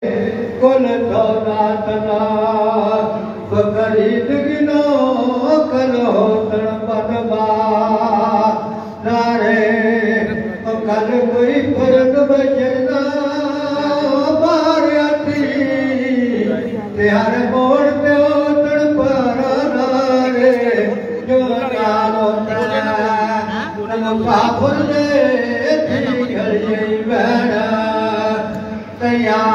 کل دولاتنا فقرید گنو کرو تن بنوا نارے کل کوئی فرق بچنا باریاتی تیار موڑ پیو تن پارا نارے جو نانو تن مسافر دے تھی گھڑی بیڑا تیار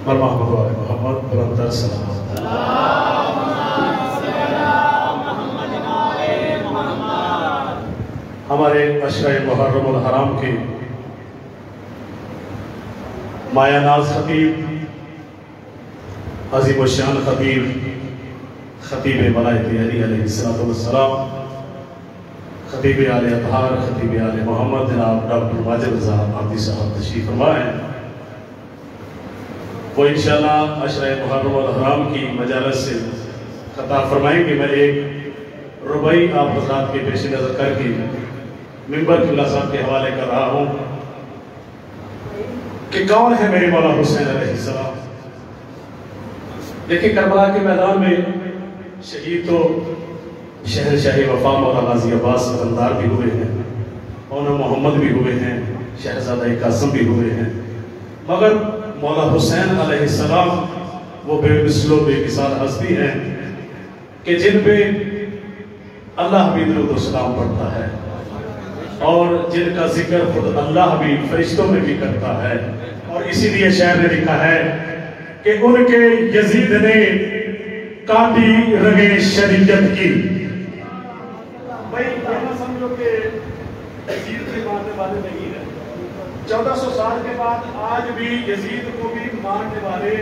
محمد بلندر سلام ہمارے عشرہ محرم الحرام کے مایہ ناز خطیب عظیم الشان خطیب خطیب ولایت علی علیہ السلام خطیب آل اطہار خطیب آل محمد جناب ڈاکٹر واجد رضا عابدی صاحب تشریف فرما ہے۔ وہ انشاءاللہ عشرہ محرم الحرام کی مجالس سے خطاب فرمائیں گے۔ میں ایک ربائی آپ حضرات کے پیش نظر کر کے منبر قبلہ صاحب کے حوالے کر رہا ہوں کہ کون ہے میرے مولا حسین علیہ السلام۔ دیکھیں کربلا کے میدان میں شہید تو شہر شاہی وفا مولا غازی عباس سکندار بھی ہوئے ہیں، مولانا محمد بھی ہوئے ہیں، شہزادہ قاسم بھی ہوئے ہیں، مگر مولا حسین علیہ السلام وہ بے مثل و بے مثال ہستی ہیں کہ جن پہ اللہ بھی درود و سلام پڑھتا ہے اور جن کا ذکر خود اللہ بھی فرشتوں میں بھی کرتا ہے۔ اور اسی لیے شاعر نے لکھا ہے کہ ان کے یزید نے کاٹی رگے شریعت کی۔ بھائی یہ نہ سمجھو کہ یزید سے ماننے والے نہیں ہیں، 1400 سال کے بعد آج بھی یزید کو بھی ماننے والے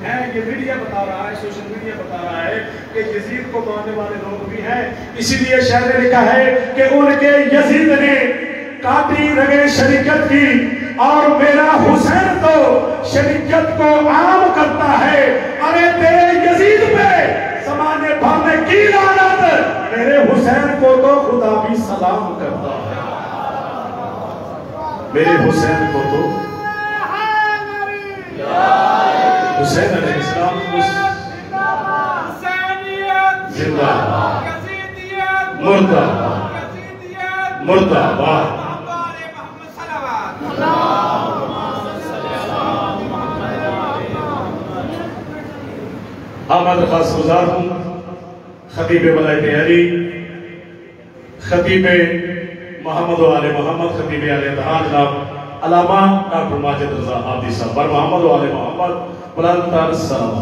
ہیں۔ یہ میڈیا بتا رہا ہے، سوشل میڈیا بتا رہا ہے کہ یزید کو ماننے والے لوگ بھی ہیں۔ اسی لیے شاعر نے لکھا ہے کہ ان کے یزید نے کاٹی رگے شریعت کی اور میرا حسین تو شریعت کو عام کرتا ہے۔ ارے تیرے یزید پہ زمانے بھر میں کی لعنت، میرے حسین کو تو خدا بھی سلام کرتا ہے۔ میرے حسین کو تو حسین علیہ السلام زندہ مردہ مردہ باد۔ میں درخواست گزار ہوں خطیب ولایت علی، خطیب محمد و آل محمد، خطیب آل اطہار جناب علامہ ڈاکٹر ماجد رضا عابدی صاحب پر محمد و آل محمد بلندر سلام۔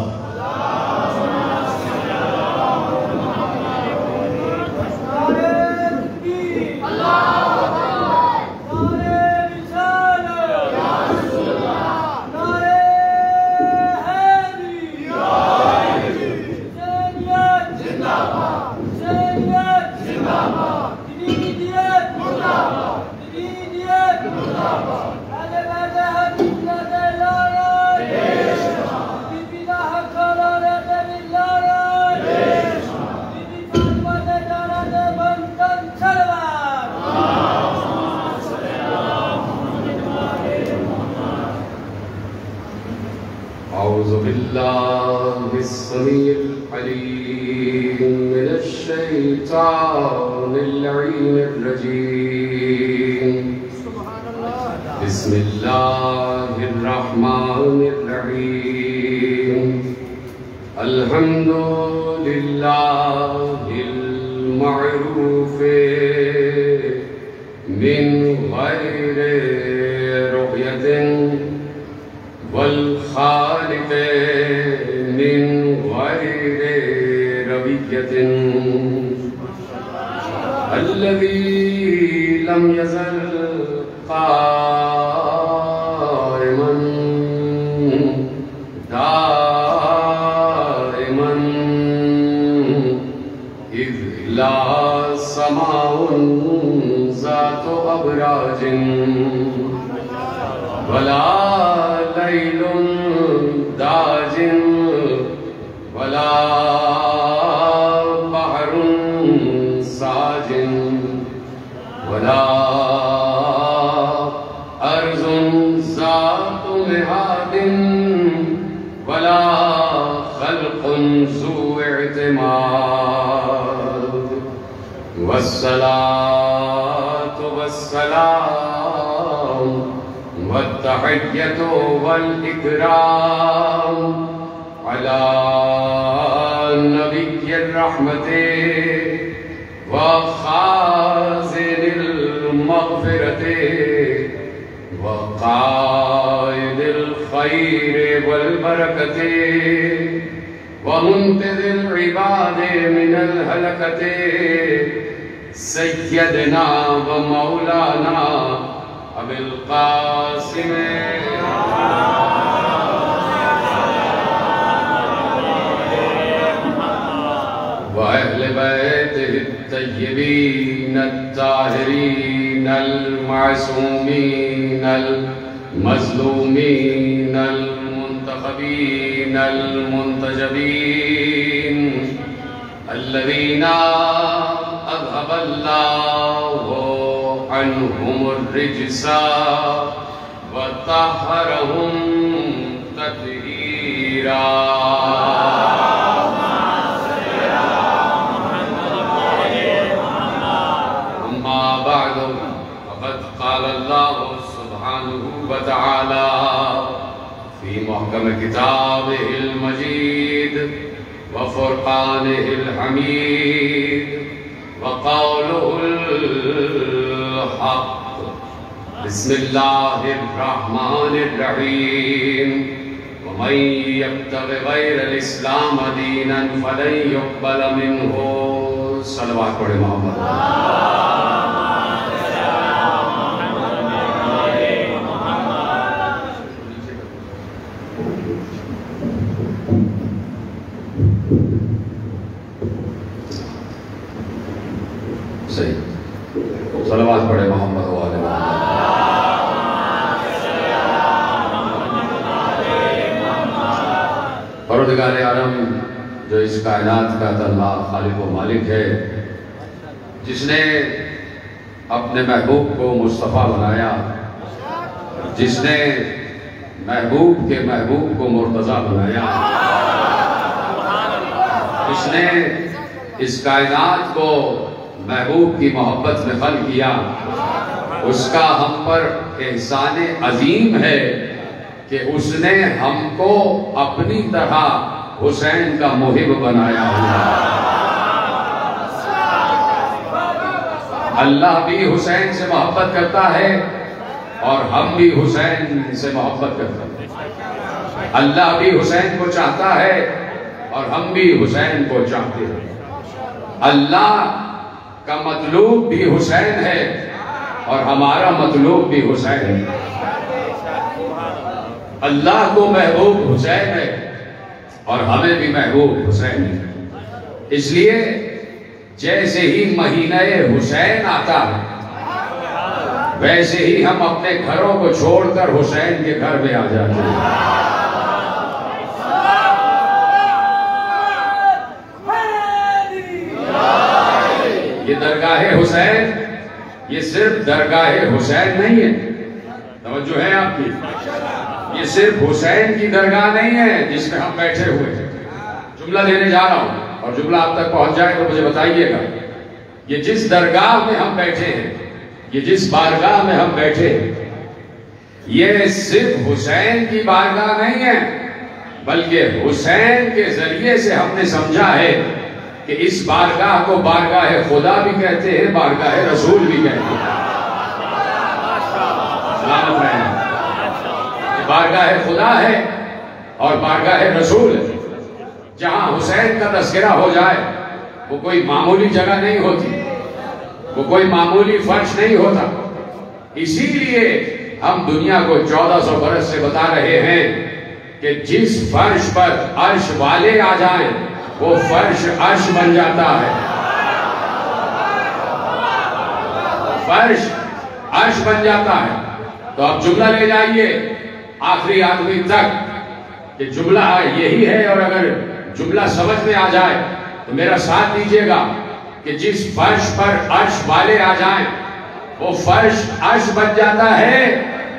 أعوذ بالله السميع العليم من الشيطان اللعين الرجيم بسم الله الرحمن الرحيم الحمد لله المعروف من غير رؤية والخالق من غير روية الذي لم يزل قائما دائما إذ لا سماء ذات أبراج ولا ليل داج ولا بحر ساج ولا أرض ذات مهاد ولا خلق ذو اعتماد والصلاة والسلام والتحية والإكرام على نبي الرحمة وخازن المغفرة وقائد الخير والبركة ومنقذ العباد من الهلكة سيدنا ومولانا أبي القاسم وأهل بيته الطيبين الطاهرين المعصومين المظلومين المنتخبين المنتجبين الذين أذهب الله عنهم الرجس وطهرهم تطهيرا قال الله سبحانه وتعالى في محكم كتابه المجيد وفرقانه الحميد وقوله الحق بسم الله الرحمن الرحيم ومن يبتغ غير الإسلام دينا فلن يقبل منه صلوات پڑھیں محمد صحیح صلوات پڑھے محمد و آل محمد پروردگار عالم جو اس کائنات کا اللہ خالق و مالک ہے جس نے اپنے محبوب کو مصطفیٰ بنایا جس نے محبوب کے محبوب کو مرتضیٰ بنایا جس نے اس کائنات کو محبوب کی محبت میں خلق کیا اس کا ہم پر احسان عظیم ہے کہ اس نے ہم کو اپنی طرح حسین کا محب بنایا ہوا اللہ بھی حسین سے محبت کرتا ہے اور ہم بھی حسین سے محبت کرتے ہیں اللہ بھی حسین کو چاہتا ہے اور ہم بھی حسین کو چاہتے ہیں اللہ کا مطلوب بھی حسین ہے اور ہمارا مطلوب بھی حسین ہے اللہ کو محبوب حسین ہے اور ہمیں بھی محبوب حسین ہے اس لیے جیسے ہی مہینہ حسین آتا ہے ویسے ہی ہم اپنے گھروں کو چھوڑ کر حسین کے گھر میں آ جاتے ہیں یہ درگاہ حسین یہ صرف درگاہ حسین نہیں ہے توجہ ہے آپ کی یہ صرف حسین کی درگاہ نہیں ہے جس میں ہم بیٹھے ہوئے ہیں جملہ دینے جا رہا ہوں اور جملہ آپ تک پہنچ جائے تو مجھے بتائیے گا یہ جس درگاہ میں ہم بیٹھے ہیں یہ جس بارگاہ میں ہم بیٹھے ہیں یہ صرف حسین کی بارگاہ نہیں ہے بلکہ حسین کے ذریعے سے ہم نے سمجھا ہے کہ اس بارگاہ کو بارگاہ خدا بھی کہتے ہیں بارگاہ رسول بھی کہتے ہیں سلامت رہے بارگاہ خدا ہے اور بارگاہ رسول ہے جہاں حسین کا تذکرہ ہو جائے وہ کوئی معمولی جگہ نہیں ہوتی وہ کوئی معمولی فرش نہیں ہوتا اسی لیے ہم دنیا کو 1400 برس سے بتا رہے ہیں کہ جس فرش پر عرش والے آ جائیں وہ فرش عرش بن جاتا ہے فرش عرش بن جاتا ہے تو آپ جملہ لے جائیے آخری آدمی تک کہ جملہ یہی ہے اور اگر جملہ سمجھ میں آ جائے تو میرا ساتھ دیجئے گا کہ جس فرش پر عرش والے آ جائیں وہ فرش عرش بن جاتا ہے.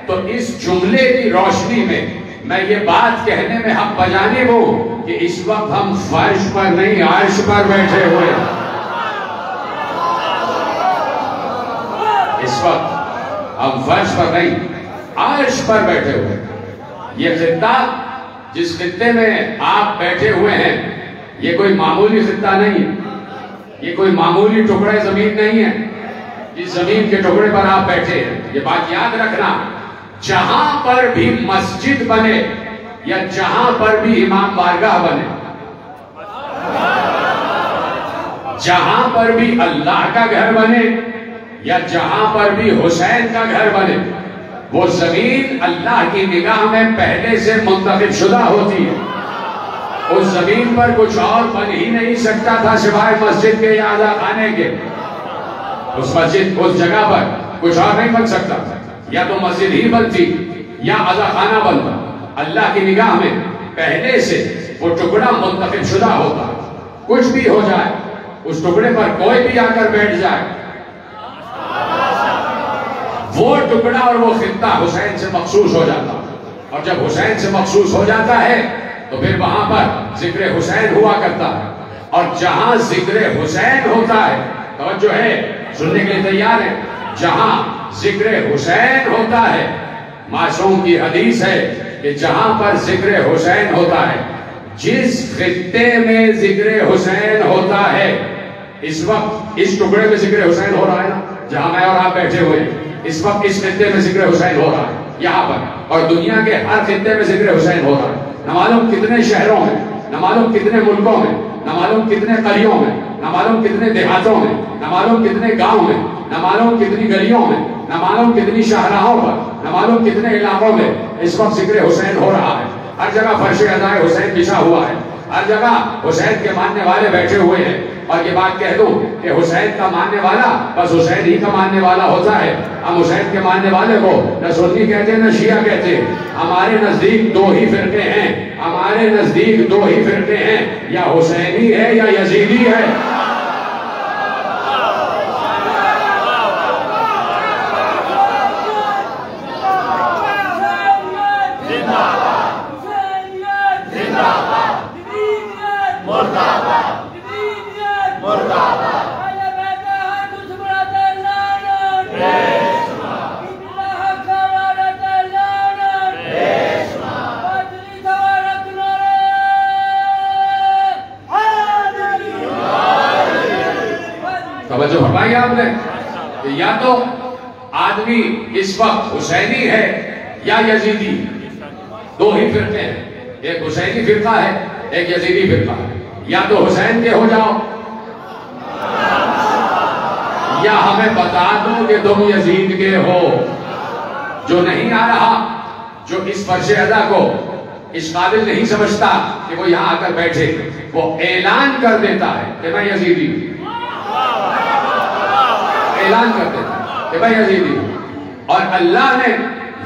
تو اس جملے کی روشنی میں یہ بات کہنے میں حق بجانب ہوں کہ اس وقت ہم فرش پر نہیں عرش پر بیٹھے ہوئے ہیں. اس وقت ہم فرش پر نہیں عرش پر بیٹھے ہوئے ہیں. یہ خطہ جس خطے میں آپ بیٹھے ہوئے ہیں یہ کوئی معمولی خطہ نہیں ہے. یہ کوئی معمولی ٹکڑے زمین نہیں ہے. جس زمین کے ٹکڑے پر آپ بیٹھے ہیں یہ بات یاد رکھنا، جہاں پر بھی مسجد بنے یا جہاں پر بھی امام بارگاہ بنے، جہاں پر بھی اللہ کا گھر بنے یا جہاں پر بھی حسین کا گھر بنے، وہ زمین اللہ کی نگاہ میں پہلے سے منتخب شدہ ہوتی ہے. اس زمین پر کچھ اور بن ہی نہیں سکتا تھا سوائے مسجد کے یا عزا خانے کے. اس مسجد اس جگہ پر کچھ اور نہیں بن سکتا تھا. یا تو مسجد ہی بنتی یا عزا خانہ بنتا. اللہ کی نگاہ میں پہلے سے وہ ٹکڑا منتخب شدہ ہوتا. کچھ بھی ہو جائے اس ٹکڑے پر کوئی بھی آ کر بیٹھ جائے، وہ ٹکڑا اور وہ خطہ حسین سے مخصوص ہو جاتا. اور جب حسین سے مخصوص ہو جاتا ہے تو پھر وہاں پر ذکر حسین ہوا کرتا ہے. اور جہاں ذکر حسین ہوتا ہے، توجہ ہے، سننے کے لیے تیار ہے، جہاں ذکر حسین ہوتا ہے، معصوم کی حدیث ہے کہ جہاں پر ذکر حسین ہوتا ہے، جس خطے میں ذکر حسین ہوتا ہے، اس وقت اس ٹکڑے میں ذکر حسین ہو رہا ہے نا، جہاں میں اور آپ بیٹھے ہوئے ہیں، اس وقت اس خطے میں ذکر حسین ہو رہا ہے یہاں پر، اور دنیا کے ہر خطے میں ذکر حسین ہو رہا ہے. نہ معلوم کتنے شہروں میں، نہ معلوم کتنے ملکوں میں، نہ معلوم کتنے قریوں میں، نہ معلوم کتنے دیہاتوں میں، نہ معلوم کتنے گاؤں میں، نہ معلوم کتنی گلیوں میں، نہ معلوم کتنی شاہراہوں پر، نہ معلوم کتنے علاقوں میں اس وقت ذکر حسین ہو رہا ہے. ہر جگہ فرش ادائے حسین بچھا ہوا ہے، ہر جگہ حسین کے ماننے والے بیٹھے ہوئے ہیں. اور یہ بات کہہ دوں کہ حسین کا ماننے والا بس حسین ہی کا ماننے والا ہوتا ہے. ہم حسین کے ماننے والے کو نہ سنی کہتے ہیں نہ شیعہ کہتے ہیں. ہمارے نزدیک دو ہی فرقے ہیں، ہمارے نزدیک دو ہی فرقے ہیں، یا حسینی ہے یا یزیدی ہے. توجہ فرمائی آپ نے کہ یا تو آدمی اس وقت حسینی ہے یا یزیدی. دو ہی فرقے ہیں، ایک حسینی فرقہ ہے ایک یزیدی فرقہ ہے. یا تو حسین کے ہو جاؤ یا ہمیں بتا دو کہ تم یزید کے ہو. جو نہیں آ رہا، جو اس فرش ادا کو اس قابل نہیں سمجھتا کہ وہ یہاں آ کر بیٹھے، وہ اعلان کر دیتا ہے کہ میں یزیدی ہوں. اعلان کر دیتا ہے کہ میں یزیدی ہوں. اور اللہ نے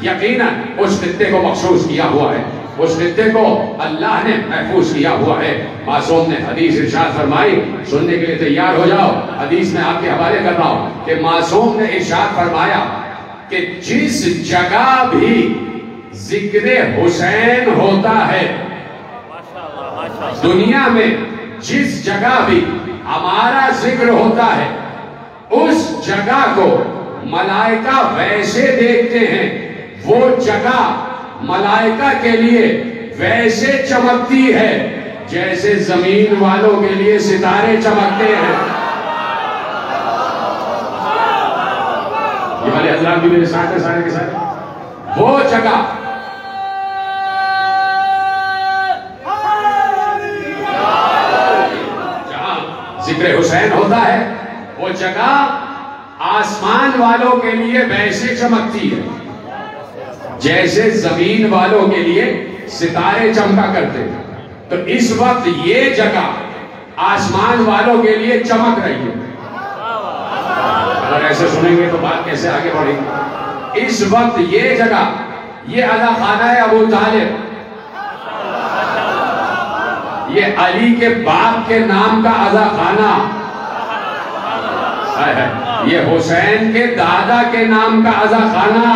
یقیناً اس خطے کو مخصوص کیا ہوا ہے، اس خطے کو اللہ نے محفوظ کیا ہوا ہے. معصوم نے حدیث ارشاد فرمائی، سننے کے لیے تیار ہو جاؤ. حدیث میں آپ کے حوالے کر رہا ہوں کہ معصوم نے ارشاد فرمایا کہ جس جگہ بھی ذکر حسین ہوتا ہے دنیا میں، جس جگہ بھی ہمارا ذکر ہوتا ہے، اس جگہ کو ملائکہ ویسے دیکھتے ہیں، وہ جگہ ملائکہ کے لیے ویسے چمکتی ہے جیسے زمین والوں کے لیے ستارے چمکتے ہیں. یہ والے حضرات بھی میرے ساتھ ہیں سارے کے ساتھ. وہ جگہ جہاں ذکر حسین ہوتا ہے، وہ جگہ آسمان والوں کے لیے ویسے چمکتی ہے جیسے زمین والوں کے لیے ستارے چمکا کرتے ہیں. تو اس وقت یہ جگہ آسمان والوں کے لیے چمک رہی ہے. اگر ایسے سنیں گے تو بات کیسے آگے بڑھے گی؟ اس وقت یہ جگہ، یہ عزا خانہ ہے ابو طالب، یہ علی کے باپ کے نام کا عزا خانہ، یہ حسین کے دادا کے نام کا عزا خانہ.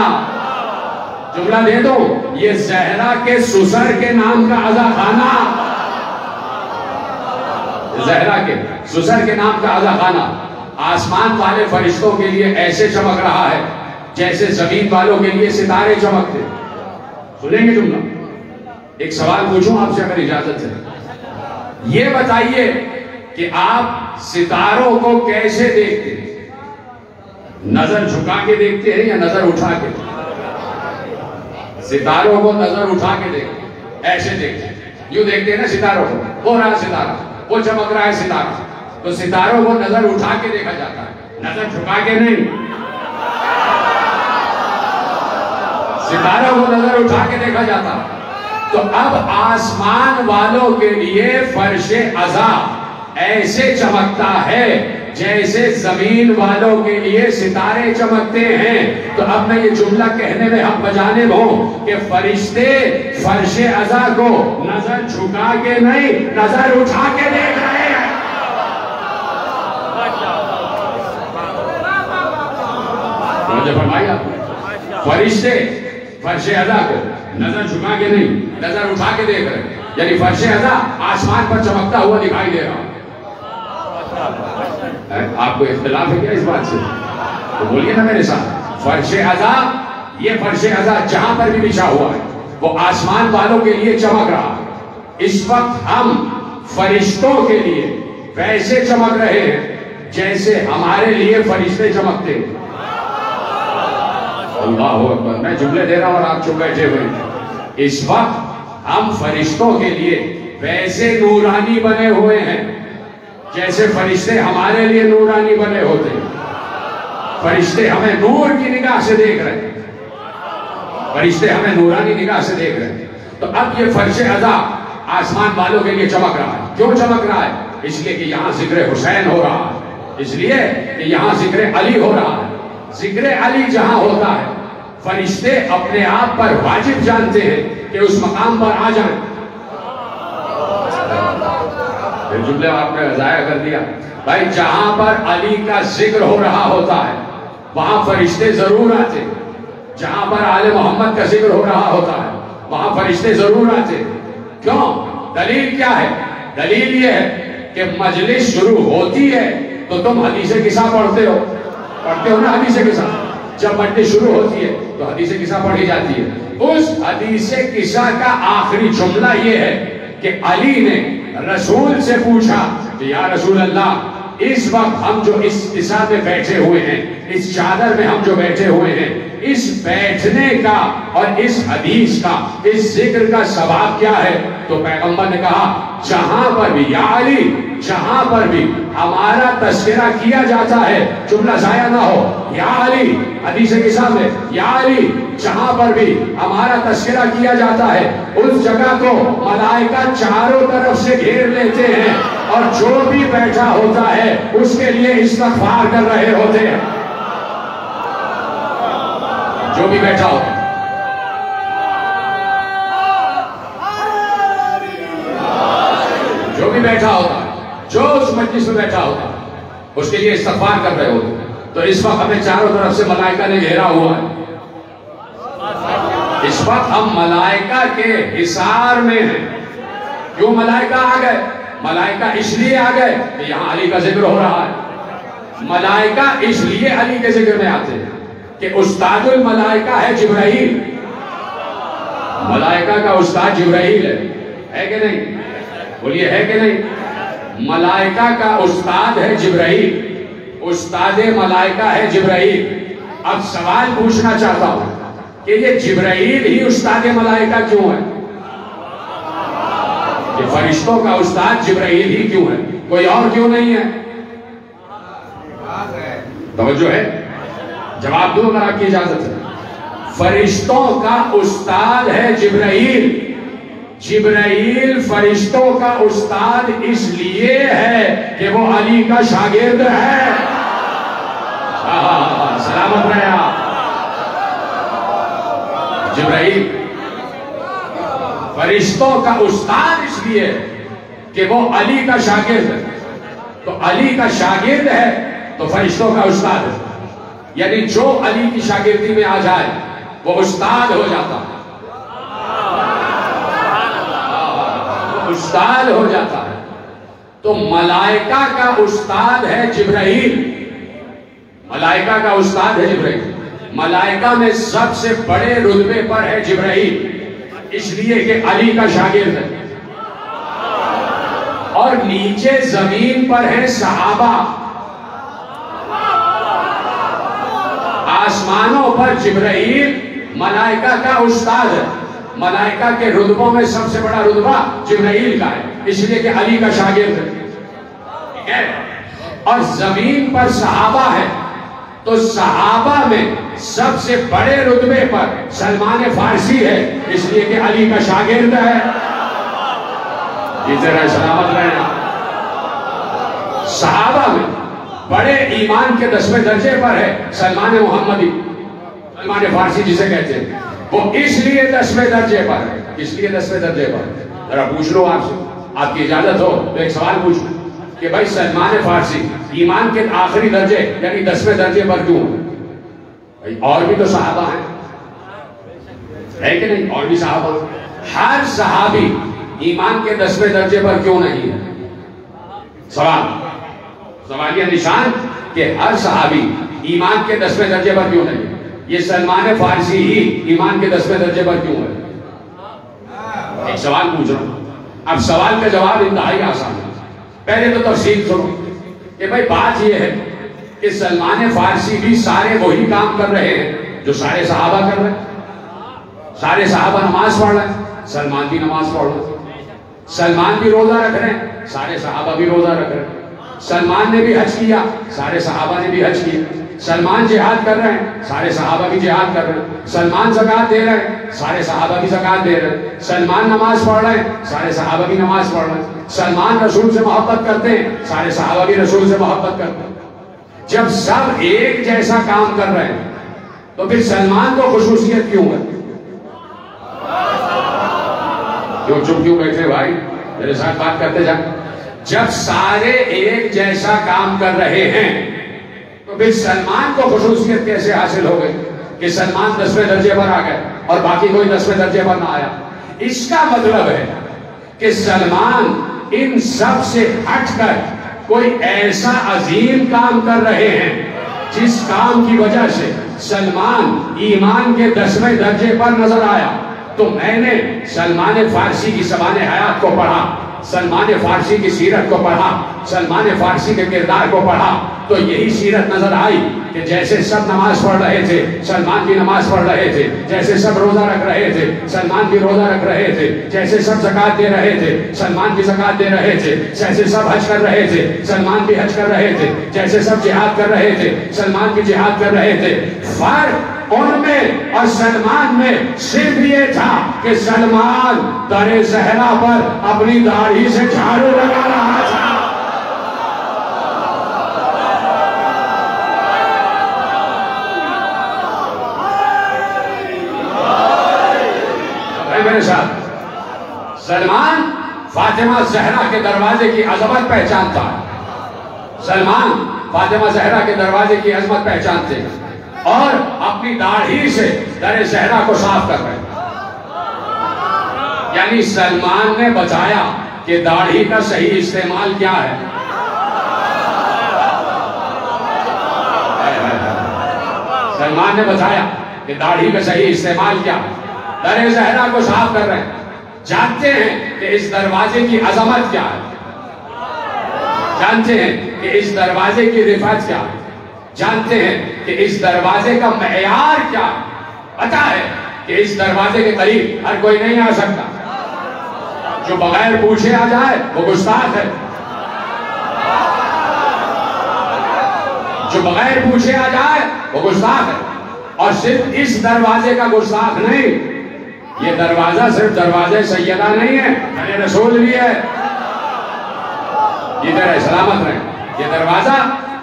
جملہ دے دو, یہ زہرا کے سسر کے نام کا عزا خانہ. زہرا کے سسر کے نام کا عزا خانہ آسمان والے فرشتوں کے لیے ایسے چمک رہا ہے جیسے زمین والوں کے لیے ستارے چمکتے. سنیں گے جملہ؟ ایک سوال پوچھوں آپ سے اگر اجازت ہے. یہ بتائیے کہ آپ ستاروں کو کیسے دیکھتے ہیں؟ نظر جھکا کے دیکھتے ہیں یا نظر اٹھا کے؟ ستاروں کو نظر اٹھا کے دیکھتے ہیں, ایسے دیکھتے ہیں. یوں دیکھتے ہیں نا ستاروں کو, ہو رہا ستارہ, وہ چمک رہا ہے ستارہ, تو ستاروں کو نظر اٹھا کے دیکھا جاتا ہے, نظر جھکا کے نہیں. ستاروں کو نظر اٹھا کے دیکھا جاتا ہے. تو اب آسمان والوں کے لیے فرش عزا ایسے چمکتا ہے جیسے زمین والوں کے لیے ستارے چمکتے ہیں. تو اب میں یہ جملہ کہنے میں حق بجانب ہوں کہ فرشتے فرش عزا کو نظر جھکا کے نہیں, نظر اٹھا کے دیکھ رہے ہیں. مجھے فرمایا, فرشتے فرش عزا کو نظر جھکا کے نہیں, نظر اٹھا کے دیکھ رہے ہیں. یعنی فرش عزا آسمان پر چمکتا ہوا دکھائی دے رہا. آپ کو اختلاف ہے کیا اس بات سے؟ تو بولیے نا میرے ساتھ. فرش عزا, یہ فرش عزا جہاں پر بھی بچھا ہوا ہے وہ آسمان والوں کے لیے چمک رہا ہے. اس وقت ہم فرشتوں کے لیے ویسے چمک رہے ہیں جیسے ہمارے لیے فرشتے چمکتے ہیں. اللہ اکبر. میں جملے دے رہا ہوں اور آپ چپ بیٹھے ہوئے ہیں. اس وقت ہم فرشتوں کے لیے ویسے نورانی بنے ہوئے ہیں جیسے فرشتے ہمارے لیے نورانی بنے ہوتے ہیں. فرشتے ہمیں نور کی نگاہ سے دیکھ رہے ہیں, فرشتے ہمیں نورانی نگاہ سے دیکھ رہے ہیں. تو اب یہ فرش عزا آسمان والوں کے لیے چمک رہا ہے. کیوں چمک رہا ہے؟ اس لیے کہ یہاں ذکر حسین ہو رہا ہے, اس لیے کہ یہاں ذکر علی ہو رہا ہے. ذکر علی جہاں ہوتا ہے فرشتے اپنے آپ پر واجب جانتے ہیں کہ اس مقام پر آ جائیں. جملے آپ نے ضائع کر دیا. بھائی جہاں پر علی کا ذکر ہو رہا ہوتا ہے وہاں فرشتے ضرور آتے. جہاں پر آل محمد کا ذکر ہو رہا ہوتا ہے وہاں فرشتے ضرور آتے. کیوں؟ دلیل کیا ہے؟ دلیل یہ ہے کہ مجلس شروع ہوتی ہے تو تم حدیث قصہ پڑھتے ہو نا. حدیث قصہ جب مجلس شروع ہوتی ہے تو حدیث قصہ پڑھی جاتی ہے. اس حدیث قصہ کا آخری جملہ یہ ہے کہ علی نے رسول سے پوچھا کہ یا رسول اللہ, اس وقت ہم جو اس قصہ میں بیٹھے ہوئے ہیں, اس چادر میں ہم جو بیٹھے ہوئے ہیں, اس بیٹھنے کا اور اس حدیث کا, اس ذکر کا ثواب کیا ہے؟ تو پیغمبر نے کہا جہاں پر بھی یا علی, جہاں پر بھی ہمارا تذکرہ کیا جاتا ہے, جملہ ضائع نہ ہو, یا علی حدیث قصہ میں, یا علی جہاں پر بھی ہمارا تذکرہ کیا جاتا ہے اس جگہ کو ملائکہ چاروں طرف سے گھیر لیتے ہیں اور جو بھی بیٹھا ہوتا ہے اس کے لیے استغفار کر رہے ہوتے ہیں. جو بھی بیٹھا ہوتا ہے, جو بھی بیٹھا ہوتا ہے, جو اس مجلس میں بیٹھا ہوتا ہے اس کے لیے استغفار کر رہے ہوتے ہیں. تو اس وقت ہمیں چاروں طرف سے ملائکہ نے گھیرا ہوا ہے. اس وقت ہم ملائکہ کے حصار میں ہیں. کیوں ملائکہ آ گئے؟ ملائکہ اس لیے آ گئے کہ یہاں علی کا ذکر ہو رہا ہے. ملائکہ اس لیے علی کے ذکر میں آتے ہیں کہ استاد الملائکہ ہے جبرائیل. ملائکہ کا استاد جبرائیل ہے کہ نہیں؟ بولیے ہے کہ نہیں؟ ملائکہ کا استاد ہے جبرائیل, استاد ملائکہ ہے جبرائیل. اب سوال پوچھنا چاہتا ہوں کہ یہ جبرائیل ہی استاد ملائکہ کیوں ہے؟ یہ فرشتوں کا استاد جبرائیل ہی کیوں ہے, کوئی اور کیوں نہیں ہے؟ توجہ ہے, جواب دو اگر آپ کی اجازت ہے. فرشتوں کا استاد ہے جبرائیل. جبرائیل فرشتوں کا استاد اس لیے ہے کہ وہ علی کا شاگرد ہے. سلامت رہے آپ. جبرائیل فرشتوں کا استاد اس لیے کہ وہ علی کا شاگرد ہے. تو علی کا شاگرد ہے تو تو فرشتوں کا استاد ہے. یعنی جو علی کی شاگردی میں آ جائے وہ استاد ہو جاتا ہے، استاد ہو جاتا ہے. تو ملائکہ کا استاد ہے جبرائیل، ملائکہ کا استاد ہے جبرائیل. ملائکہ میں سب سے بڑے رتبے پر ہے جبرائیل، اس لیے کہ علی کا شاگرد ہے. اور نیچے زمین پر ہے صحابہ، آسمانوں پر جبرائیل ملائکہ کا استاد ہے. ملائکہ کے رتبوں میں سب سے بڑا رتبہ جبرائیل کا ہے، اس لیے کہ علی کا شاگرد ہے. ٹھیک ہے؟ اور زمین پر صحابہ ہے، تو صحابہ میں سب سے بڑے رتبے پر سلمان فارسی ہے، اس لیے کہ علی کا شاگرد ہے. جیتے رہے، سلامت رہے. صحابہ میں بڑے ایمان کے 10ویں درجے پر ہے سلمان محمدی، سلمان فارسی جسے کہتے ہیں. وہ اس لیے 10ویں درجے پر ہے، اس لیے 10ویں درجے پر. ذرا پوچھ لو آپ سے، آپ کی اجازت ہو تو ایک سوال پوچھوں کہ بھائی سلمان فارسی ایمان کے آخری درجے یعنی 10ویں درجے پر کیوں؟ بھائی اور بھی تو صحابہ ہیں، ہے کہ نہیں؟ اور بھی صحابہ. ہر صحابی ایمان کے 10ویں درجے پر کیوں نہیں ہے؟ سوالیہ نشان کہ ہر صحابی ایمان کے 10ویں درجے پر کیوں نہیں؟ یہ سلمان فارسی ہی ایمان کے 10ویں درجے پر کیوں ہے؟ ایک سوال پوچھ رہا ہوں. اب سوال کا جواب انتہائی آسان ہے. پہلے تو تفصیل سنو کہ بھائی بات یہ ہے کہ سلمان فارسی بھی سارے وہی کام کر رہے ہیں جو سارے صحابہ کر رہے ہیں. سارے صحابہ نماز پڑھ رہے ہیں، سلمان بھی نماز پڑھ رہے ہیں. سلمان بھی روزہ رکھ رہے ہیں، سارے صحابہ بھی روزہ رکھ رہے ہیں. سلمان نے بھی حج کیا، سارے صحابہ نے بھی حج کیا. سلمان جہاد کر رہے ہیں، سارے صحابہ بھی جہاد کر رہے ہیں. سلمان زکوٰۃ دے رہے ہیں، سارے صحابہ بھی زکوٰۃ دے رہے ہیں. سلمان نماز پڑھ رہے ہیں، سارے صحابہ بھی نماز پڑھ رہے ہیں. سلمان رسول سے محبت کرتے ہیں، سارے صحابہ بھی رسول سے محبت کرتے ہیں. جب سب ایک جیسا کام کر رہے ہیں تو پھر سلمان کو خصوصیت کیوں ہے؟ کیوں چپ کیوں بیٹھے بھائی؟ میرے ساتھ بات کرتے جائیں. جب سارے ایک جیسا کام کر رہے ہیں تو پھر سلمان کو خصوصیت کیسے حاصل ہو گئی کہ سلمان 10ویں درجے پر آ گئے اور باقی کوئی 10ویں درجے پر نہ آیا؟ اس کا مطلب ہے کہ سلمان ان سب سے ہٹ کر کوئی ایسا عظیم کام کر رہے ہیں جس کام کی وجہ سے سلمان ایمان کے 10ویں درجے پر نظر آیا. تو میں نے سلمان فارسی کی زبان حیات کو پڑھا، سلمان فارسی کی سیرت کو پڑھا، سلمان فارسی کے کردار کو پڑھا، تو یہی سیرت نظر آئی کہ جیسے سب نماز پڑھ رہے تھے سلمان بھی نماز پڑھ رہے تھے، جیسے سب روزہ رکھ رہے تھے سلمان بھی روزہ رکھ رہے تھے، جیسے سب زکوٰۃ دے رہے تھے سلمان بھی زکوٰۃ دے رہے تھے، جیسے سب حج کر رہے تھے سلمان بھی حج کر رہے تھے، جیسے سب جہاد کر رہے تھے سلمان بھی جہاد کر رہے تھے. فرق ان میں اور سلمان میں صرف یہ تھا کہ سلمان در صحرا پر اپنی داڑھی سے جھاڑو لگا رہا تھا. میرے ساتھ سلمان فاطمہ زہرا کے دروازے کی عظمت پہچانتا ہے. سلمان فاطمہ زہرا کے دروازے کی عظمت پہچانتے ہیں اور اپنی داڑھی سے در صحرا کو صاف کر رہے ہیں. یعنی سلمان نے بتایا کہ داڑھی کا صحیح استعمال کیا ہے. سلمان نے بتایا کہ داڑھی کا صحیح استعمال کیا ہے. در صحرا کو صاف کر رہے ہیں. جانتے ہیں کہ اس دروازے کی عظمت کیا ہے، جانتے ہیں کہ اس دروازے کی رفعت کیا ہے، جانتے ہیں کہ اس دروازے کا معیار کیا ہے. پتا ہے کہ اس دروازے کے قریب ہر کوئی نہیں آ سکتا. جو بغیر پوچھے آ جائے وہ گستاخ ہے. جو بغیر پوچھے آ جائے وہ گستاخ ہے. اور صرف اس دروازے کا گستاخ نہیں، یہ دروازہ صرف دروازہ سیدہ نہیں ہے، در رسول بھی ہے. یہ در سلامت رہے. یہ دروازہ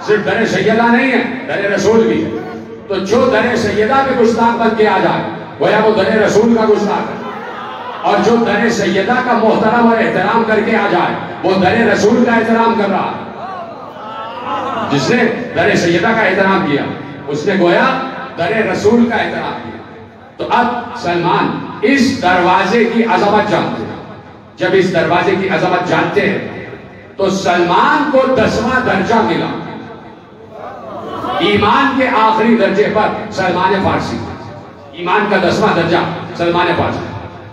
صرف در سیدہ نہیں ہے، در رسول بھی ہے. تو جو در سیدہ پہ گستاخ بن کے آ جائے گویا وہ در رسول کا گستاخ ہے. اور جو در سیدہ کا محترم اور احترام کر کے آ جائے وہ در رسول کا احترام کر رہا ہے. جس نے در سیدہ کا احترام کیا اس نے گویا در رسول کا احترام کیا. تو اب سلمان اس دروازے کی عظمت جانتے ہیں. جب اس دروازے کی عظمت جانتے ہیں تو سلمان کو 10واں درجہ ملا. ایمان کے آخری درجے پر سلمان فارسی, ایمان کا 10واں درجہ سلمان فارسی.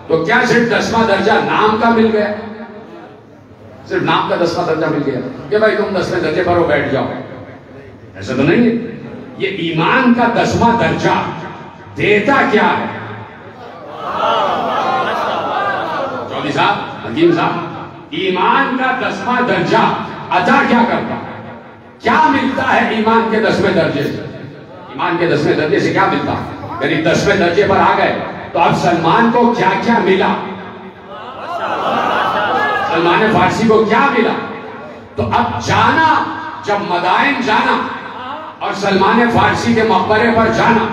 تو کیا صرف 10واں درجہ نام کا مل گیا؟ صرف نام کا 10واں درجہ مل گیا کہ بھائی تم 10ویں درجے پر ہو بیٹھ جاؤ؟ ایسا تو نہیں ہے. یہ ایمان کا 10واں درجہ دیتا کیا ہے؟ چودھری صاحب, حکیم صاحب, ایمان کا 10واں درجہ عطا کیا کرتا ہے؟ کیا ملتا ہے ایمان کے 10ویں درجے سے؟ ایمان کے 10ویں درجے سے کیا ملتا ہے؟ یعنی 10ویں درجے پر آ گئے تو اب سلمان کو کیا کیا ملا؟ سلمان فارسی کو کیا ملا؟ تو اب جانا, جب مدائن جانا اور سلمان فارسی کے مقبرے پر جانا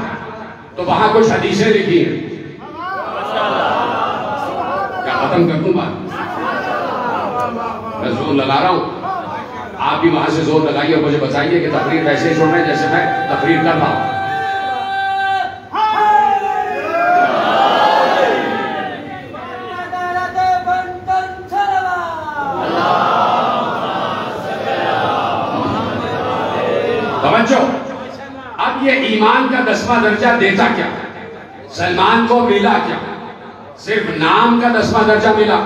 تو وہاں کچھ حدیثیں لکھی ہیں. کیا ختم کر دوں بات؟ میں زور لگا رہا ہوں, آپ بھی وہاں سے زور لگائیے اور مجھے بتائیے کہ تقریر ویسے ہی چھوڑ رہے ہیں جیسے میں تقریر کر رہا ہوں. توجہ, اب یہ ایمان کا 10واں درجہ دیتا کیا؟ سلمان کو ملا کیا؟ صرف نام کا 10واں درجہ ملا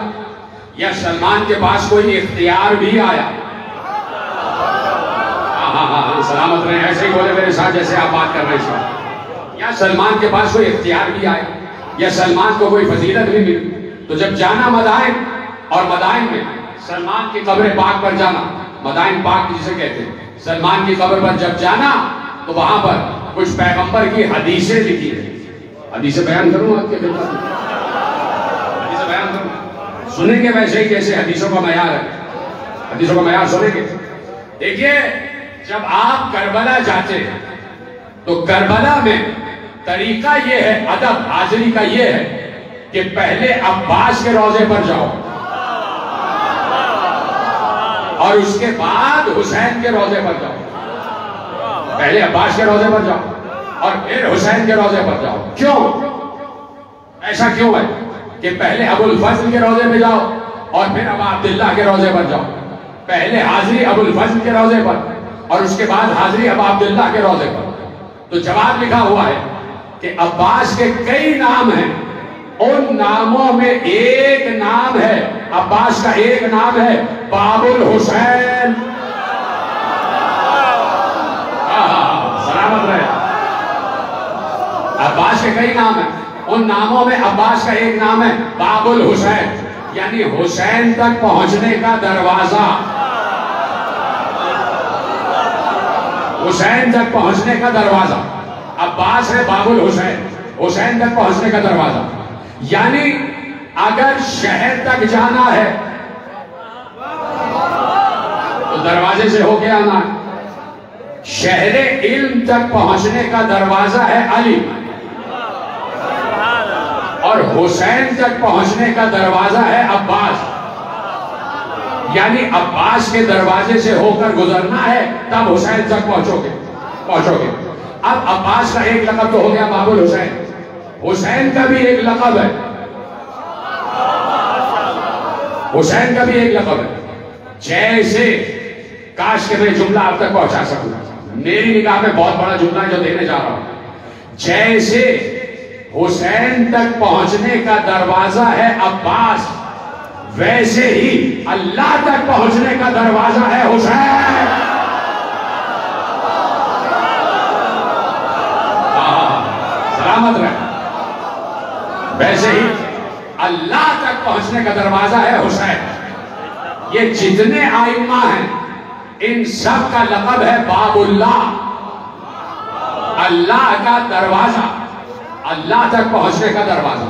یا سلمان کے پاس کوئی اختیار بھی آیا؟ ہاں سلامت رہے, ایسے ہی بولے میرے ساتھ جیسے آپ بات کر رہے ہیں. یا سلمان کے پاس کوئی اختیار بھی آیا یا سلمان کو کوئی فضیلت بھی ملی؟ تو جب جانا مدائن, اور مدائن میں سلمان کی قبر پاک پر جانا, مدائن پاک جسے کہتے ہیں, سلمان کی قبر پر جب جانا تو وہاں پر کچھ پیغمبر کی حدیثیں لکھی ہیں. حدیثیں بیان کروں آپ کے خدمت میں؟ حدیثیں بیان کروں, سنیں گے ویسے ہی جیسے حدیثوں کا معیار ہے. حدیثوں کا معیار سنیں گے. دیکھیے, جب آپ کربلا جاتے ہیں تو کربلا میں طریقہ یہ ہے, ادب حاضری کا یہ ہے کہ پہلے عباس کے روضے پر جاؤ اور اس کے بعد حسین کے روضے پر جاؤ. پہلے عباس کے روضے پر جاؤ اور پھر حسین کے روضے پر جاؤ. کیوں ایسا کیوں ہے کہ پہلے ابو الفضل کے روضے پہ جاؤ اور پھر ابا عبداللہ کے روضے پر جاؤ؟ پہلے حاضری ابو الفضل کے روضے پر اور اس کے بعد حاضری ابا عبداللہ کے روضے پر. تو جواب لکھا ہوا ہے کہ عباس کے کئی نام ہیں, ان ناموں میں ایک نام ہے, عباس کا ایک نام ہے باب الحسین. سلامت رہے. عباس کے کئی نام ہیں, ان ناموں میں عباس کا ایک نام ہے باب الحسین, یعنی حسین تک پہنچنے کا دروازہ. حسین تک پہنچنے کا دروازہ. عباس ہے باب الحسین, حسین تک پہنچنے کا دروازہ. یعنی اگر شہر تک جانا ہے تو دروازے سے ہو کے آنا ہے. شہر علم تک پہنچنے کا دروازہ ہے علی, اور حسین تک پہنچنے کا دروازہ ہے عباس. یعنی عباس کے دروازے سے ہو کر گزرنا ہے تب حسین تک پہنچو گے. اب عباس کا ایک لقب تو ہو گیا باب الحسین, حسین کا بھی ایک لقب ہے, حسین کا بھی ایک لقب ہے. جیسے کاش کہ میں جملہ آپ تک پہنچا سکوں, میری نگاہ میں بہت بڑا جملہ ہے جو دینے جا رہا ہوں. جیسے حسین تک پہنچنے کا دروازہ ہے عباس, ویسے ہی اللہ تک پہنچنے کا دروازہ ہے حسین. سلامت رہے. ویسے ہی اللہ تک پہنچنے کا دروازہ ہے حسین. یہ جتنے آئمہ ہیں ان سب کا لقب ہے باب اللہ, اللہ کا دروازہ, اللہ تک پہنچنے کا دروازہ.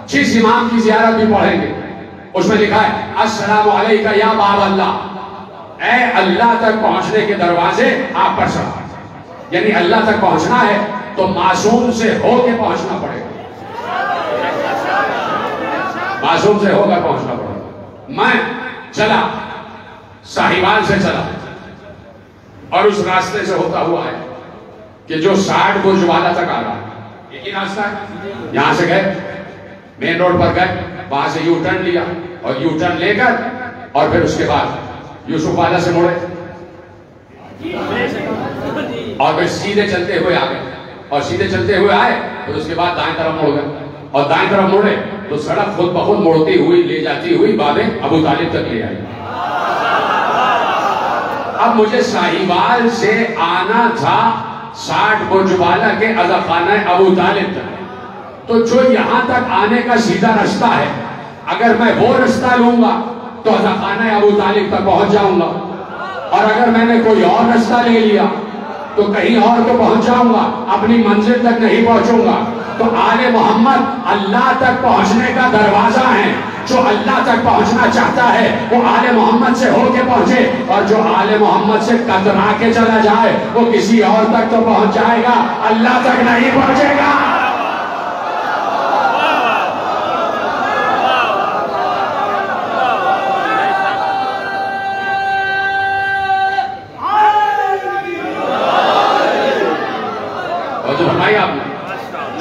جس امام کی زیارت بھی پڑھیں گے اس میں لکھا ہے السلام علیکہ یا باب اللہ, اے اللہ تک پہنچنے کے دروازے آپ پر سلام. یعنی اللہ تک پہنچنا ہے تو معصوم سے ہو کے پہنچنا پڑے گا, معصوم سے ہو کر پہنچنا پڑے گا. میں چلا, صاحبان سے چلا, اور اس راستے سے ہوتا ہوا ہے کہ جو 60 برج والا تک آ رہا ہے، ایک ہی راستہ ہے. یہاں سے گئے مین روڈ پر گئے، وہاں سے یو ٹرن لیا اور یو ٹرن لے کر اور پھر اس کے بعد یوسف والا سے مڑے اور پھر سیدھے چلتے ہوئے آ گئے اور سیدھے چلتے ہوئے آئے. پھر اس کے بعد دائیں طرف مڑ گئے اور دائیں طرف مڑے تو سڑک خود بخود مڑتی ہوئی لے جاتی ہوئی باب ابو طالب تک لے آئی. اب مجھے ساہیوال سے آنا تھا 60 برج والا کے عزاخانہ ابو طالب تک. تو جو یہاں تک آنے کا سیدھا رستہ ہے، اگر میں وہ رستہ لوں گا تو عزاخانہ ابو طالب تک پہنچ جاؤں گا، اور اگر میں نے کوئی اور رستہ لے لیا تو کہیں اور تو پہنچ جاؤں گا، اپنی منزل تک نہیں پہنچوں گا. تو آل محمد اللہ تک پہنچنے کا دروازہ ہے. جو اللہ تک پہنچنا چاہتا ہے وہ آل محمد سے ہو کے پہنچے، اور جو آل محمد سے کترا کے چلا جائے وہ کسی اور تک تو پہنچ جائے گا، اللہ تک نہیں پہنچے گا.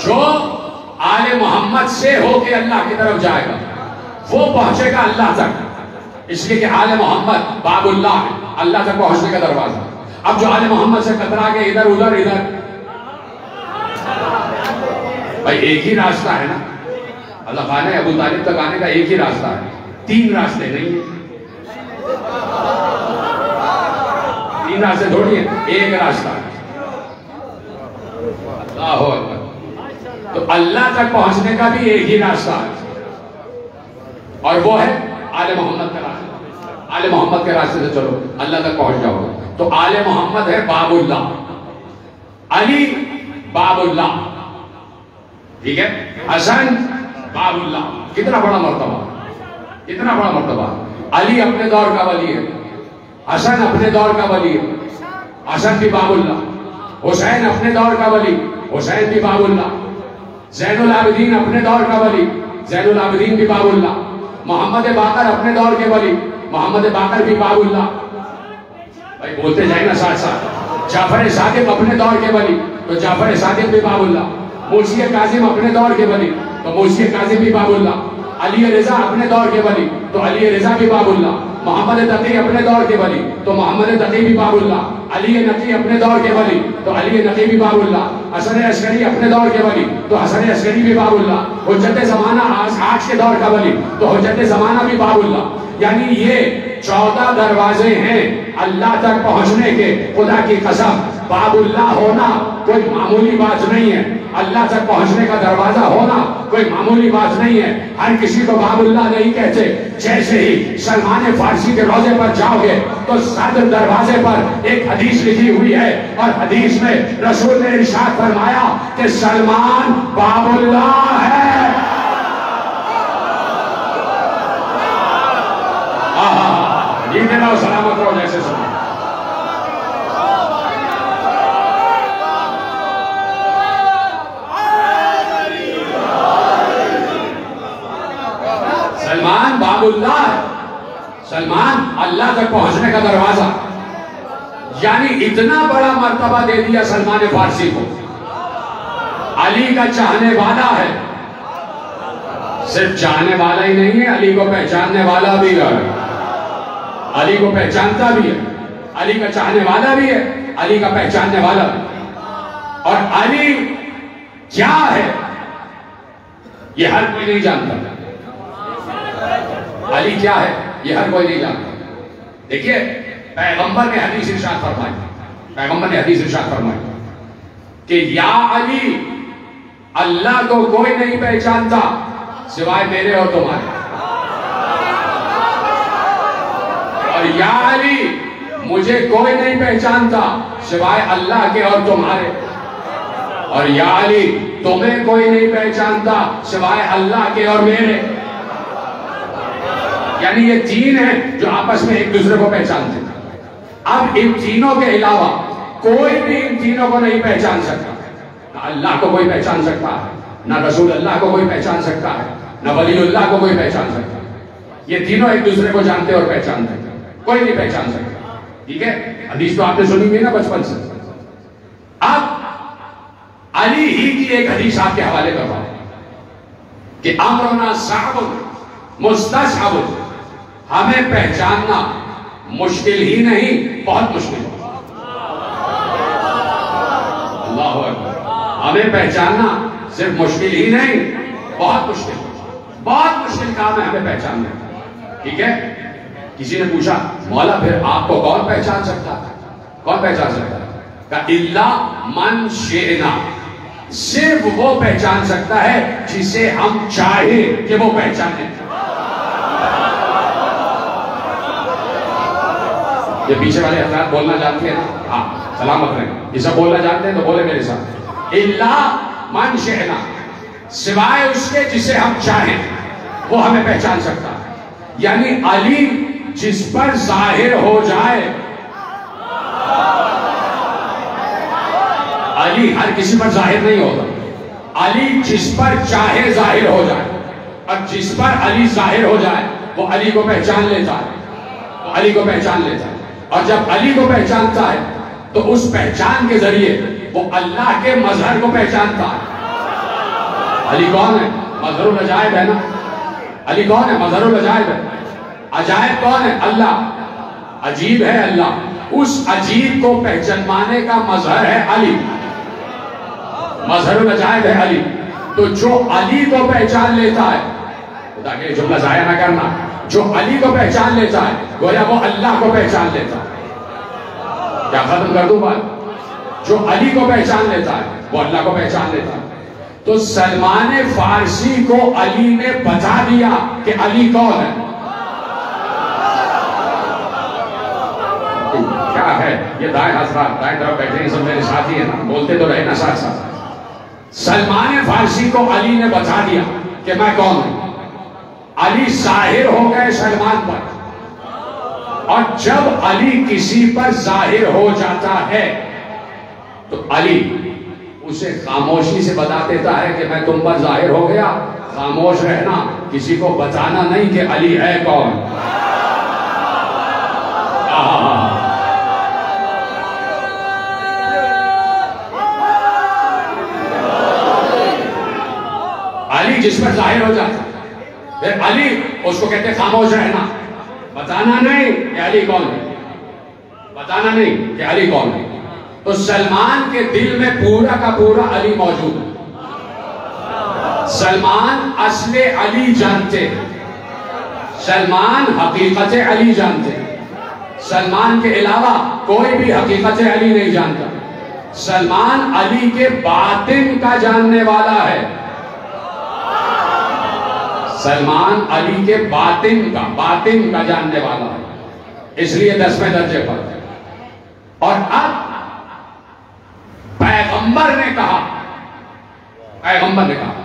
جو آل محمد سے ہو کے اللہ کی طرف جائے گا وہ پہنچے گا اللہ تک، اس لیے کہ آل محمد باب اللہ ہے، اللہ تک پہنچنے کا دروازہ. اب جو آل محمد سے کترا کے ادھر ادھر بھائی ایک ہی راستہ ہے نا، اللہ خانہ ابو طالب تک آنے کا ایک ہی راستہ ہے، 3 راستے نہیں ہیں، 3 راستے تھوڑی ہیں، ایک راستہ ہے. اللہ اکبر. تو اللہ تک پہنچنے کا بھی ایک ہی راستہ ہے اور وہ ہے آل محمد کا راستہ. آل محمد کے راستے سے چلو اللہ تک پہنچ جاؤ گے. تو آل محمد ہے باب اللہ، علی باب اللہ، ٹھیک ہے، حسن باب اللہ. کتنا بڑا مرتبہ، کتنا بڑا مرتبہ. علی اپنے دور کا ولی ہے، حسن اپنے دور کا ولی ہے، حسن بھی باب اللہ. حسین اپنے دور کا ولی، حسین بھی باب اللہ. زین العابدین اپنے دور کا ولی، زین العابدین بھی باب اللہ. محمد باقر اپنے دور کے ولی، محمد باقر بھی باب اللہ. بھائی بولتے جائیں نا ساتھ ساتھ. جعفر صادق اپنے دور کے ولی تو جعفر صادق بھی باب اللہ. مرسی کاظم اپنے دور کے ولی تو مرسی کاظم بھی باب اللہ. علی رضا اپنے دور کے ولی تو علی رضا بھی باب اللہ. محمد تقی اپنے دور کے ولی تو محمد تقی بھی باب اللہ. علی نقی اپنے دور کے ولی تو علی نقی بھی باب اللہ. حسن عسکری اپنے دور کے ولی تو حسن عسکری بھی باب اللہ. حجت زمانہ آج کے دور کا ولی تو حجت زمانہ بھی باب اللہ. یعنی یہ 14 دروازے ہیں اللہ تک پہنچنے کے. خدا کی قسم باب اللہ ہونا کوئی معمولی بات نہیں ہے، اللہ تک پہنچنے کا دروازہ ہونا کوئی معمولی بات نہیں ہے. ہر کسی کو باب اللہ نہیں کہتے. جیسے ہی سلمان فارسی کے روضے پر جاؤ گے تو صدر دروازے پر ایک حدیث لکھی ہوئی ہے اور حدیث میں رسول نے ارشاد فرمایا کہ سلمان باب اللہ ہے. یہ دینا سلامت رہو جیسے سلمان. سلمان باب اللہ ہے، سلمان اللہ تک پہنچنے کا دروازہ. یعنی اتنا بڑا مرتبہ دے دیا سلمان فارسی کو. علی کا چاہنے والا ہے، صرف چاہنے والا ہی نہیں ہے، علی کو پہچاننے والا بھی ہے، علی کو پہچانتا بھی ہے، علی کا چاہنے والا بھی ہے، علی کا پہچاننے والا بھی. اور علی کیا ہے یہ ہر کوئی نہیں جانتا. علی کیا ہے یہ ہر کوئی نہیں جانتا. دیکھیے پیغمبر نے حدیث ارشاد فرمائی، پیغمبر نے حدیث ارشاد فرمائی کہ یا علی اللہ کو کوئی نہیں پہچانتا سوائے میرے اور تمہارے، اور یا علی مجھے کوئی نہیں پہچانتا سوائے اللہ کے اور تمہارے، اور یا علی تمہیں کوئی نہیں پہچانتا سوائے اللہ کے اور میرے. یعنی یہ 3 ہیں جو آپس میں ایک دوسرے کو پہچانتے ہیں. اب ان تینوں کے علاوہ کوئی بھی ان تینوں کو نہیں پہچان سکتا. نہ اللہ کو کوئی پہچان سکتا ہے، نہ رسول اللہ کو کوئی پہچان سکتا ہے، نہ ولی اللہ کو کوئی پہچان سکتا ہے. یہ تینوں ایک دوسرے کو جانتے اور پہچانتے ہیں، کوئی نہیں پہچان سکتا. ٹھیک ہے، حدیث تو آپ نے سنی ہوئی نا بچپن سے. اب علی ہی کی ایک حدیث آپ کے حوالے کر رہا ہوں کہ امرنا صعب مستصعب، ہمیں پہچاننا مشکل ہی نہیں بہت مشکل. اللہ اکبر. ہمیں پہچاننا صرف مشکل ہی نہیں بہت مشکل کام ہے ہمیں پہچاننا. ٹھیک ہے. کسی نے پوچھا مولا پھر آپ کو کون پہچان سکتا ہے؟ کون پہچان سکتا ہے؟ کہ الا من شئنا، صرف وہ پہچان سکتا ہے جسے ہم چاہیں کہ وہ پہچانے. یہ پیچھے والے حضرات بولنا جانتے ہیں نا؟ ہاں سلامت رہیں. یہ سب بولنا جانتے ہیں تو بولے میرے ساتھ. الا من شئنا، سوائے اس کے جسے ہم چاہیں وہ ہمیں پہچان سکتا ہے. یعنی علی جس پر ظاہر ہو جائے، علی ہر کسی پر ظاہر نہیں ہوتا. علی جس پر چاہے ظاہر ہو جائے، اور جس پر علی ظاہر ہو جائے وہ علی کو پہچان لیتا ہے. وہ علی کو پہچان لیتا ہے. اور جب علی کو پہچانتا ہے تو اس پہچان کے ذریعے وہ اللہ کے مظہر کو پہچانتا ہے. علی کون ہے؟ مظہر العجائب ہے نا. علی کون ہے؟ مظہر العجائب ہے. عجائب کون ہے؟ اللہ. عجیب ہے اللہ. اس عجیب کو پہچانوانے کا مظہر ہے علی. مظہر العجائب ہے علی. تو جو علی کو پہچان لیتا ہے، خدا کے جملہ ضائع نہ کرنا، جو علی کو پہچان لیتا ہے گویا وہ اللہ کو پہچان لیتا ہے. کیا ختم کر دوں بات؟ جو علی کو پہچان لیتا ہے وہ اللہ کو پہچان لیتا ہے. تو سلمان فارسی کو علی نے بتا دیا کہ علی کون ہے. کیا ہے یہ دائیں حضرات دائیں طرف بیٹھے ہیں، سب میرے ساتھی ہیں نا، بولتے تو رہے نا ساتھ ساتھ. سلمان فارسی کو علی نے بتا دیا کہ میں کون ہوں. علی ظاہر ہو گئے سلمان پر، اور جب علی کسی پر ظاہر ہو جاتا ہے تو علی اسے خاموشی سے بتا دیتا ہے کہ میں تم پر ظاہر ہو گیا، خاموش رہنا، کسی کو بتانا نہیں کہ علی ہے کون. علی جس پر ظاہر ہو جاتا پھر علی اس کو کہتے خاموش رہنا، بتانا نہیں کہ علی کون ہے، بتانا نہیں کہ علی کون ہے. تو سلمان کے دل میں پورا کا پورا علی موجود ہے. سلمان اصل علی جانتے، سلمان حقیقت علی جانتے. سلمان کے علاوہ کوئی بھی حقیقت علی نہیں جانتا. سلمان علی کے باطن کا جاننے والا ہے. سلمان علی کے باطن کا جاننے والا ہے، اس لیے 10ویں درجے پر. اور اب پیغمبر نے کہا،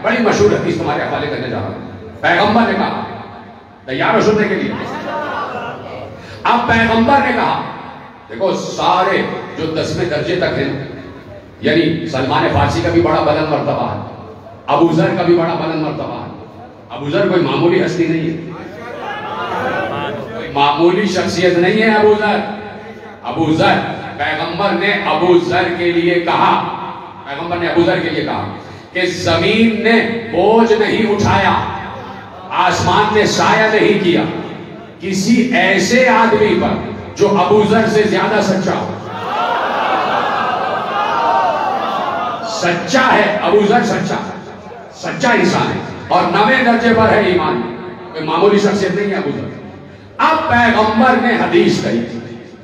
بڑی مشہور حدیث تمہارے حوالے کرنے جا رہا ہوں. پیغمبر نے کہا، تیار ہو سننے کے لیے؟ اب پیغمبر نے کہا، دیکھو سارے جو 10ویں درجے تک ہیں، یعنی سلمان فارسی کا بھی بڑا بلند مرتبہ ہے، ابو ذر کا بھی بڑا بلند مرتبہ ہے. ابو ذر کوئی معمولی ہستی نہیں ہے، کوئی معمولی شخصیت نہیں ہے ابو ذر. ابو ذر پیغمبر نے ابو ذر کے لیے کہا، پیغمبر نے ابو ذر کے لیے کہا کہ زمین نے بوجھ نہیں اٹھایا، آسمان نے سایہ نہیں کیا کسی ایسے آدمی پر جو ابو ذر سے زیادہ سچا ہو. سچا ہے ابو ذر، سچا انسان ہے، اور 9ویں درجے پر ہے ایمان، کوئی معمولی شخصیت نہیں ہے ابو ذر. اب پیغمبر نے حدیث کہی،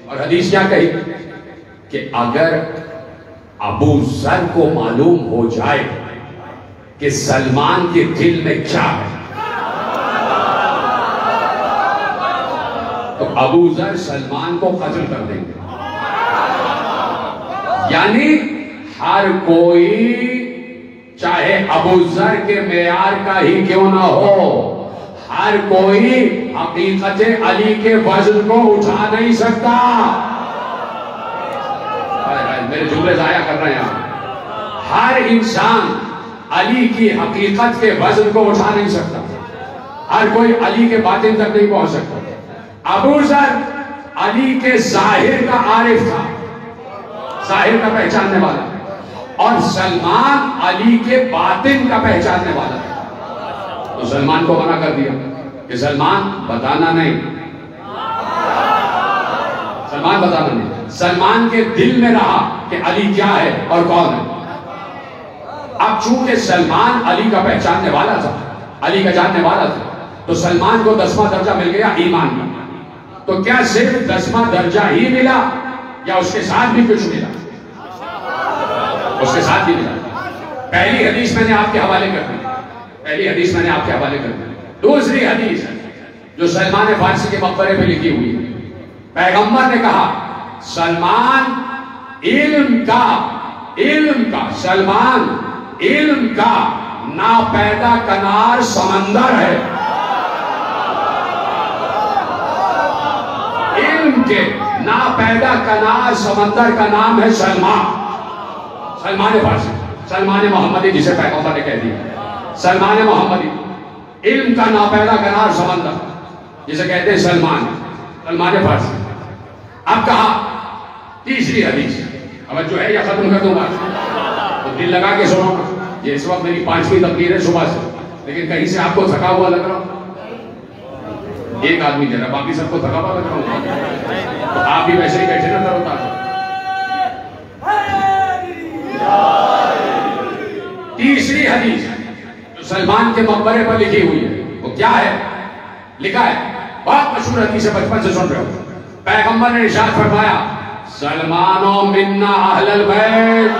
اور حدیث کیا کہی کہ اگر ابو ذر کو معلوم ہو جائے کہ سلمان کے دل میں کیا ہے تو ابو ذر سلمان کو قتل کر دیں گے. یعنی ہر کوئی چاہے ابو ذر کے معیار کا ہی کیوں نہ ہو، ہر کوئی حقیقت علی کے وزن کو اٹھا نہیں سکتا. میرے جملے ضائع کر رہے ہیں. ہر انسان علی کی حقیقت کے وزن کو اٹھا نہیں سکتا. ہر کوئی علی کے باطن تک نہیں پہنچ سکتا. ابو ذر علی کے ظاہر کا عارف تھا، ظاہر کا پہچاننے والا، اور سلمان علی کے باطن کا پہچاننے والا تھا۔ تو سلمان کو منع کر دیا کہ سلمان بتانا نہیں، سلمان بتانا نہیں۔ سلمان کے دل میں رہا کہ علی کیا ہے اور کون ہے۔ اب چونکہ سلمان علی کا پہچاننے والا تھا، علی کا جاننے والا تھا، تو سلمان کو 10واں درجہ مل گیا ایمان کا۔ تو کیا صرف 10واں درجہ ہی ملا یا اس کے ساتھ بھی کچھ ملا؟ اس کے ساتھ بھی ملا۔ پہلی حدیث میں نے آپ کے حوالے کر دی، پہلی حدیث میں نے آپ کے حوالے کر دی۔ دوسری حدیث جو سلمان فارسی کے مقبرے پہ لکھی ہوئی ہے، پیغمبر نے کہا سلمان علم کا سلمان علم کا ناپیدا کنار سمندر ہے، علم کے ناپیدا کنار سمندر کا نام ہے سلمان فارسی، سلمان محمدی جسے پیغمبر نے کہہ دیا، سلمان محمدی، علم کا ناپیدا کنار سمندر جسے کہتے ہیں سلمان فارسی۔ اب کہا تیسری حدیث، اب جو ہے یا ختم کر دوں گا تو دل لگا کے سنو گا، یہ اس وقت میری 5ویں تقریر ہے صبح سے، لیکن کہیں سے آپ کو تھکا ہوا لگ رہا ہوں، ایک آدمی جرا، باقی سب کو تھکا ہوا لگ رہا ہوں، آپ بھی ویسے ہی بیٹھے نہ کرو۔ تیسری حدیث جو سلمان کے مقبرے پر لکھی ہوئی ہے وہ کیا ہے؟ لکھا ہے، بہت مشہور حدیث ہے، بچپن سے سن رہے ہو، پیغمبر نے ارشاد فرمایا سلمان و منا اہل البیت،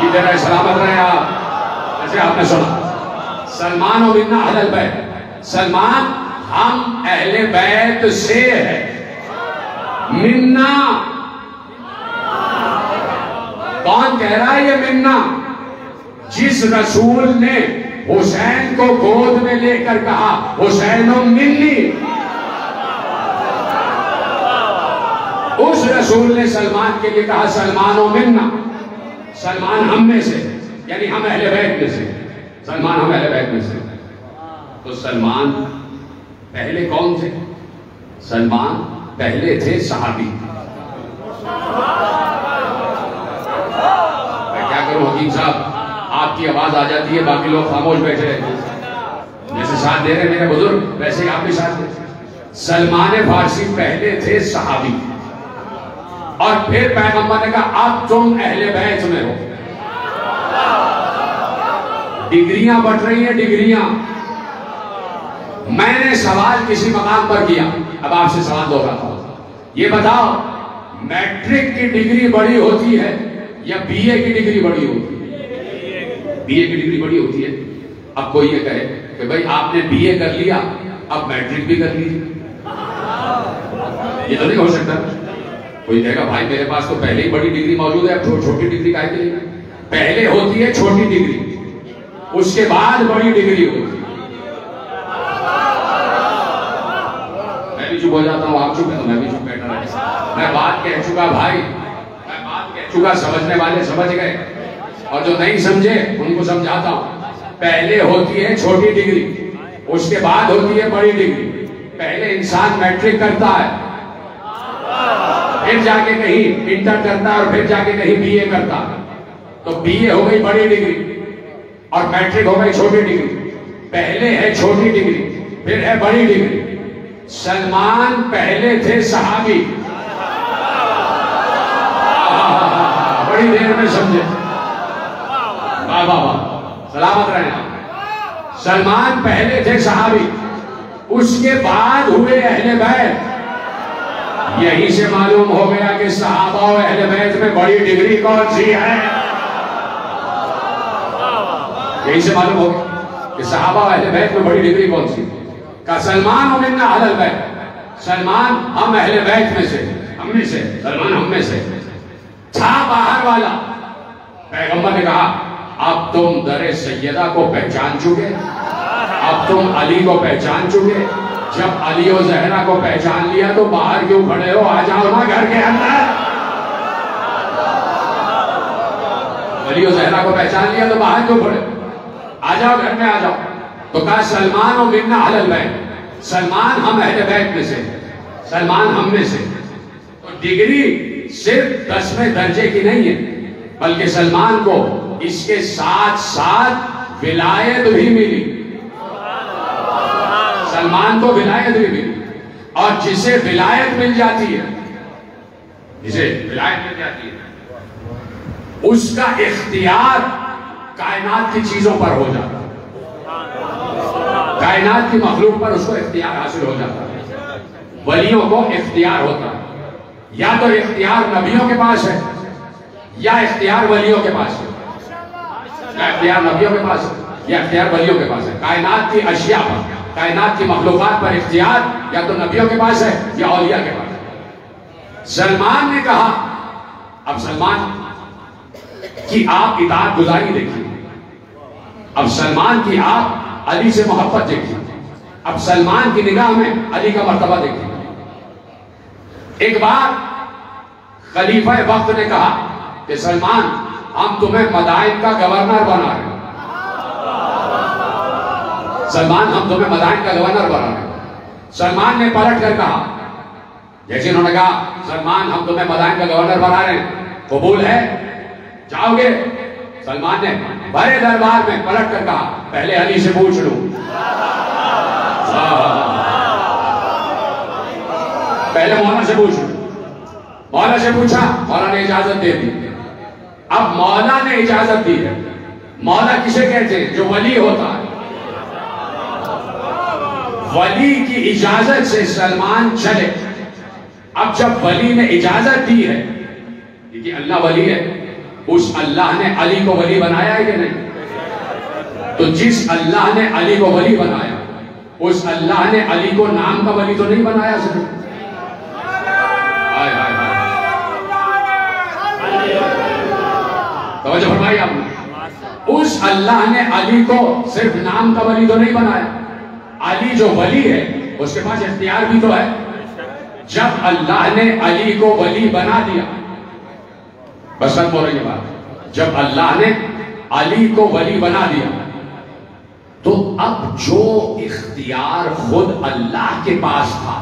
یہ ذرا سلامت رہے آپ، ایسے آپ نے سنا، سلمان و منا اہل البیت، سلمان ہم اہل بیت سے ہے، منا کون کہہ رہا ہے یہ منا؟ جس رسول نے حسین کو گود میں لے کر کہا حسین و منی، اس رسول نے سلمان کے لیے کہا سلمان و منا، سلمان ہم میں سے، یعنی ہم اہل بیت میں سے، سلمان ہم اہل بیت میں سے۔ تو سلمان پہلے کون تھے؟ سلمان پہلے تھے صحابی۔ میں کیا کروں حکیم صاحب، آپ کی آواز آ جاتی ہے، باقی لوگ خاموش بیٹھے رہتے ہیں، جیسے ساتھ دے رہے میرے بزرگ ویسے ہی آپ بھی ساتھ دے۔ سلمان فارسی پہلے تھے صحابی، اور پھر پیغمبر نے کہا اب تم اہل بیت میں ہو۔ ڈگریاں بٹ رہی ہیں، ڈگریاں۔ میں نے سوال کسی مقام پر کیا، اب آپ سے سوال دوہراتا ہوں، یہ بتاؤ میٹرک کی ڈگری بڑی ہوتی ہے یا بی اے کی ڈگری بڑی ہوتی ہے؟ بی اے کی ڈگری بڑی ہوتی ہے۔ اب کوئی یہ کہے کہ بھائی آپ نے بی اے کر لیا اب میٹرک بھی کر لیجیے، یہ تو نہیں ہو سکتا۔ کوئی کہے گا بھائی میرے پاس تو پہلے ہی بڑی ڈگری موجود ہے، اب چھوٹی ڈگری کائے کے لیے؟ پہلے ہوتی ہے چھوٹی ڈگری، اس کے بعد بڑی ڈگری ہوتی ہے۔ میں بھی چپ ہو جاتا ہوں، آپ چپ ہیں تو میں بھی چپ بیٹھا رہا۔ میں بات کہہ چکا بھائی، میں بات کہہ چکا، سمجھنے والے سمجھ گئے، اور جو نہیں سمجھے ان کو سمجھاتا ہوں۔ پہلے ہوتی ہے چھوٹی ڈگری، اس کے بعد ہوتی ہے بڑی ڈگری۔ پہلے انسان میٹرک کرتا ہے، پھر جا کے کہیں انٹر کرتا ہے، اور پھر جا کے کہیں بی اے کرتا ہے۔ تو بی اے ہو گئی بڑی ڈگری اور میٹرک ہو گئی چھوٹی ڈگری۔ پہلے ہے چھوٹی ڈگری، پھر ہے بڑی ڈگری۔ سلمان پہلے تھے صحابی، بڑی دیر میں سمجھے، واہ واہ واہ، سلامت رہنا۔ سلمان پہلے تھے صحابی، اس کے بعد ہوئے اہل بیت۔ یہی سے معلوم ہو گیا کہ صحابہ و اہل بیت میں بڑی ڈگری کون سی ہے۔ یہی سے معلوم ہو گیا کہ صحابہ و اہل بیت میں بڑی ڈگری کون سی ہے۔ کہ سلمان و منا اہل بیت، سلمان ہم اہل بیت میں سے، ہم میں سے، سلمان ہم میں سے تھا باہر والا۔ پیغمبر نے کہا اب تم در سیدہ کو پہچان چکے، اب تم علی کو پہچان چکے، جب علی و زہرا کو پہچان لیا تو باہر کیوں کھڑے ہو، آ جاؤ نا گھر کے اندر۔ علی و زہرا کو پہچان لیا تو باہر کیوں کھڑے، آ جاؤ گھر میں آ جاؤ۔ تو کہا سلمان و منا اہل بیت، سلمان ہم اہل بیت میں سے، سلمان ہم میں سے. تو ڈگری صرف 10ویں درجے کی نہیں ہے، بلکہ سلمان کو اس کے ساتھ ساتھ ولایت بھی ملی. سلمان کو ولایت بھی ملی، اور جسے ولایت مل جاتی ہے، جسے ولایت مل جاتی ہے، اس کا اختیار کائنات کی چیزوں پر ہو جاتا ہے. کائنات کی مخلوق پر اس کو اختیار حاصل ہو جاتا ہے. ولیوں کو اختیار ہوتا ہے. یا تو اختیار نبیوں کے پاس ہے، یا اختیار ولیوں کے پاس ہے. یا اختیار نبیوں کے پاس ہے، یا اختیار ولیوں کے پاس ہے. کائنات کی اشیاء پر، کائنات کی مخلوقات پر اختیار یا تو نبیوں کے پاس ہے یا اولیاء کے پاس ہے. سلمان نے کہا، اب سلمان کی آپ اطاعت گزاری دیکھیے، اب سلمان کی آپ علی سے محبت دیکھیے، اب سلمان کی نگاہ میں علی کا مرتبہ دیکھیے. ایک بار خلیفہ وقت نے کہا کہ سلمان، ہم تمہیں مدائن کا گورنر بنا رہے ہیں. سلمان، ہم تمہیں مدائن کا گورنر بنا رہے ہیں. سلمان نے پلٹ کر کہا، جیسے انہوں نے کہا سلمان ہم تمہیں مدائن کا گورنر بنا رہے ہیں، قبول ہے، جاؤ گے؟ سلمان نے بڑے دربار میں پلٹ کر کہا، پہلے علی سے پوچھ لوں. پہلے مولا سے پوچھ لوں. مولا سے پوچھا، مولا نے اجازت دے دی. اب مولا نے اجازت دی ہے. مولا کسے کہتے ہیں؟ جو ولی ہوتا ہے. ولی کی اجازت سے سلمان چلے. اب جب ولی نے اجازت دی ہے، کہ اللہ ولی ہے، اس اللہ نے علی کو ولی بنایا ہے کہ نہیں؟ تو جس اللہ نے علی کو ولی بنایا، اس اللہ نے علی کو نام کا ولی تو نہیں بنایا سر؟ توجہ فرمائی آپ نے. اس اللہ نے علی کو صرف نام کا ولی تو نہیں بنایا. علی جو ولی ہے اس کے پاس اختیار بھی تو ہے. جب اللہ نے علی کو ولی بنا دیا، بس سب بول رہی ہے بات، جب اللہ نے علی کو ولی بنا دیا تو اب جو اختیار خود اللہ کے پاس تھا،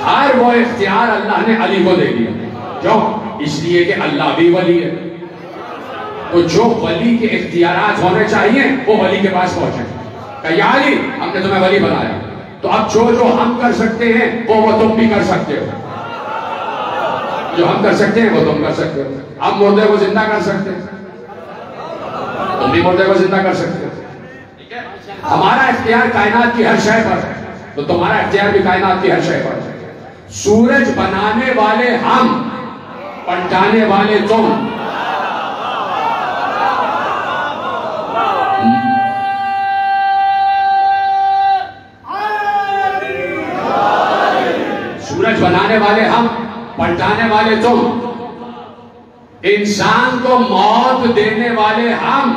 ہر وہ اختیار اللہ نے علی کو دے دیا. کیوں؟ اس لیے کہ اللہ بھی ولی ہے. تو جو ولی کے اختیارات ہونے چاہیے وہ ولی کے پاس پہنچے. کہ یا علی، ہم نے تمہیں ولی بنایا، تو اب جو ہم کر سکتے ہیں وہ تم بھی کر سکتے ہو. جو ہم کر سکتے ہیں وہ تم کر سکتے ہو. ہم مردے کو زندہ کر سکتے ہیں، تم بھی مردے کو زندہ کر سکتے ہو. ہمارا اختیار کائنات کی ہر شے پر ہے، تو تمہارا اختیار بھی کائنات کی ہر شے پر ہے. سورج بنانے والے ہم، پلٹانے والے تم. سورج بنانے والے ہم، پلٹانے والے تم. انسان کو موت دینے والے ہم،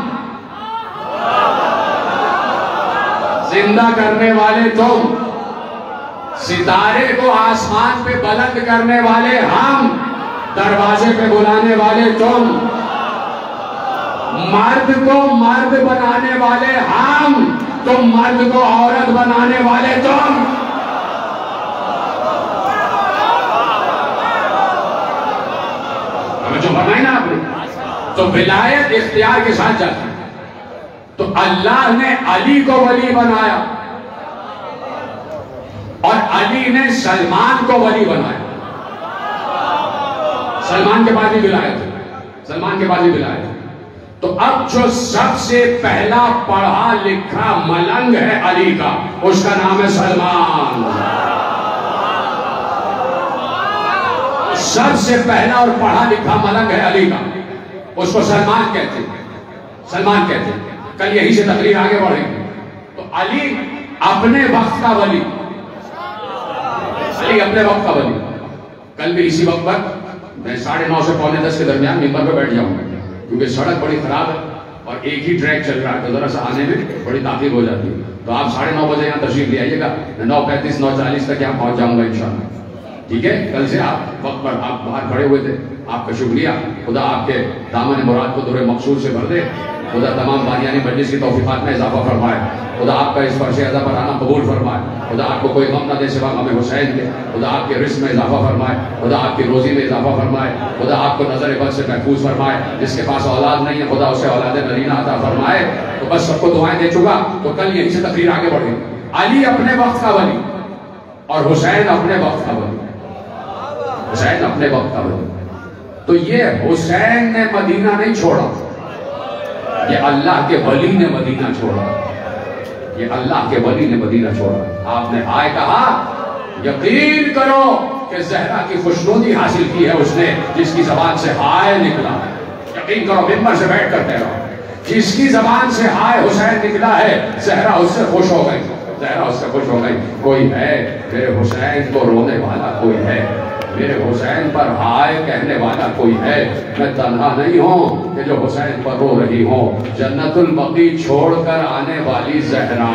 زندہ کرنے والے تم. ستارے کو آسمان پہ بلند کرنے والے ہم، دروازے پہ بلانے والے تم. مرد کو مرد بنانے والے ہم، تم مرد کو عورت بنانے والے تم. جو فرمائی نا آپ نے، تو ولایت اختیار کے ساتھ جاتی. تو اللہ نے علی کو ولی بنایا اور علی نے سلمان کو ولی بنایا. سلمان کے بعد ہی ولایت ہے، سلمان کے بعد ہی ولایت ہے. تو اب جو سب سے پہلا پڑھا لکھا ملنگ ہے علی کا، اس کا نام ہے سلمان. سب سے پہلا اور پڑھا لکھا ملنگ ہے علی کا، اس کو سلمان کہتے ہیں. سلمان کہتے ہیں. کل یہی سے تقریر آگے بڑھیں گے. تو علی اپنے وقت کا ولی، علی اپنے وقت کا ولی. کل بھی اسی وقت پر میں 9:30 سے 9:45 کے درمیان ممبر پہ بیٹھ جاؤں گا، کیونکہ سڑک بڑی خراب ہے اور ایک ہی ٹریک چل رہا ہے، تو ذرا سا آنے میں بڑی تاخیر ہو جاتی ہے. تو آپ 9:30 بجے یہاں تشریف لے آئیے گا. میں 9:35 9:40 تک یہاں پہنچ جاؤں گا انشاءاللہ. ٹھیک ہے، کل سے آپ وقت پر آپ باہر کھڑے ہوئے تھے، آپ کا شکریہ، خدا آپ کے دامن مراد کو دور مقصود سے بھر دے، خدا تمام بانیانی مجلس کی توفیقات میں اضافہ فرمائے، خدا آپ کا اس فرش اعظم پر آنا قبول فرمائے، خدا آپ کو کوئی غم نہ دے سوا غم حسین کے، خدا آپ کے رزق میں اضافہ فرمائے، خدا آپ کی روزی میں اضافہ فرمائے، خدا آپ کو نظر بد سے محفوظ فرمائے، جس کے پاس اولاد نہیں ہے خدا اسے اولاد نرینہ عطا فرمائے۔ تو بس سب کو دعائیں دے چکا، تو کل یہیں سے تقریر آگے بڑھے۔ علی اپنے وقت کا ولی اور حسین اپنے وقت کا ولی، حسین اپنے وقت کا ولی۔ تو یہ حسین نے مدینہ نہیں چھوڑا، یہ اللہ کے ولی نے مدینہ چھوڑا، یہ اللہ کے ولی نے مدینہ چھوڑا۔ آپ نے آئے کہا یقین کرو کہ زہرا کی خوشنودی حاصل کی ہے اس نے، جس کی زبان سے ہائے نکلا، یقین کرو، ممبر سے بیٹھ کر کہہ رہا ہوں، جس کی زبان سے ہائے حسین نکلا ہے، زہرا اس سے خوش ہو گئی، زہرا اس سے خوش ہو گئی۔ کوئی ہے میرے حسین کو رونے والا، کوئی ہے میرے حسین پر ہائے کہنے والا، کوئی ہے؟ میں تنہا نہیں ہوں کہ جو حسین پر رو رہی ہوں۔ جنت البقیع چھوڑ کر آنے والی زہرا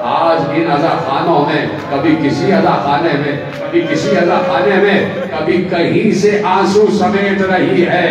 آج ان عزا خانوں میں، کبھی کسی عزا خانے میں، کبھی کسی عزا خانے میں، کبھی کہیں سے آنسو سمیٹ رہی ہے،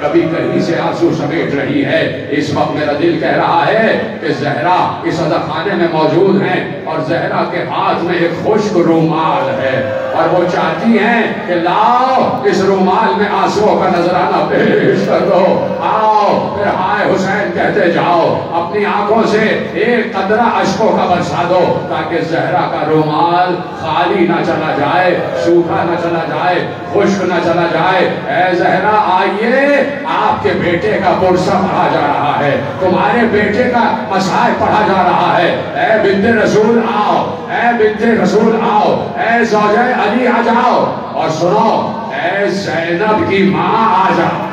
کبھی کہیں سے آنسو سمیٹ رہی ہے۔ اس وقت میرا دل کہہ رہا ہے کہ زہرا اس عزا خانے میں موجود ہیں، اور زہرا کے ہاتھ میں ایک خشک رومال ہے، اور وہ چاہتی ہیں کہ لاؤ اس رومال میں آنسوؤں کا نذرانہ پیش کر دو، آؤ پھر ہائے حسین کہتے جاؤ، اپنی آنکھوں سے ایک قطرہ اشکوں کا برسا دو، تاکہ زہرا کا رومال خالی نہ چلا جائے، سوکھا نہ چلا جائے، خشک نہ چلا جائے۔ اے زہرا آئیے، آپ کے بیٹے کا پرسہ پڑھا جا رہا ہے، تمہارے بیٹے کا مسائل پڑھا جا رہا ہے۔ اے بنت رسول آؤ، اے بنت رسول آؤ، اے زوجہ علی آ جاؤ، اور سنو اے زینب کی ماں آ جاؤ،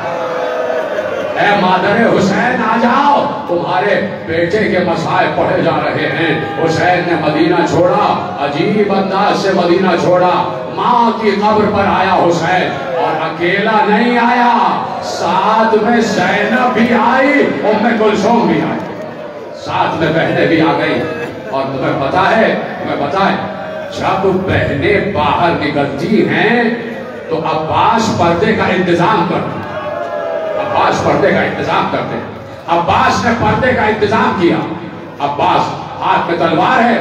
اے مادر حسین آ جاؤ، تمہارے بیٹے کے مسائل پڑھے جا رہے ہیں۔ حسین نے مدینہ چھوڑا، عجیب انداز سے مدینہ چھوڑا، ماں کی قبر پر آیا حسین، اور اکیلا نہیں آیا، ساتھ میں زینب بھی آئی، ام کلثوم بھی آئی، ساتھ میں بہنیں بھی آ گئی۔ اور تمہیں پتا ہے، جب بہنیں باہر نکلتی ہیں تو عباس پردے کا انتظام کرتے، عباس پردے کا انتظام کرتے، عباس نے پردے کا انتظام کیا۔ عباس ہاتھ میں تلوار ہے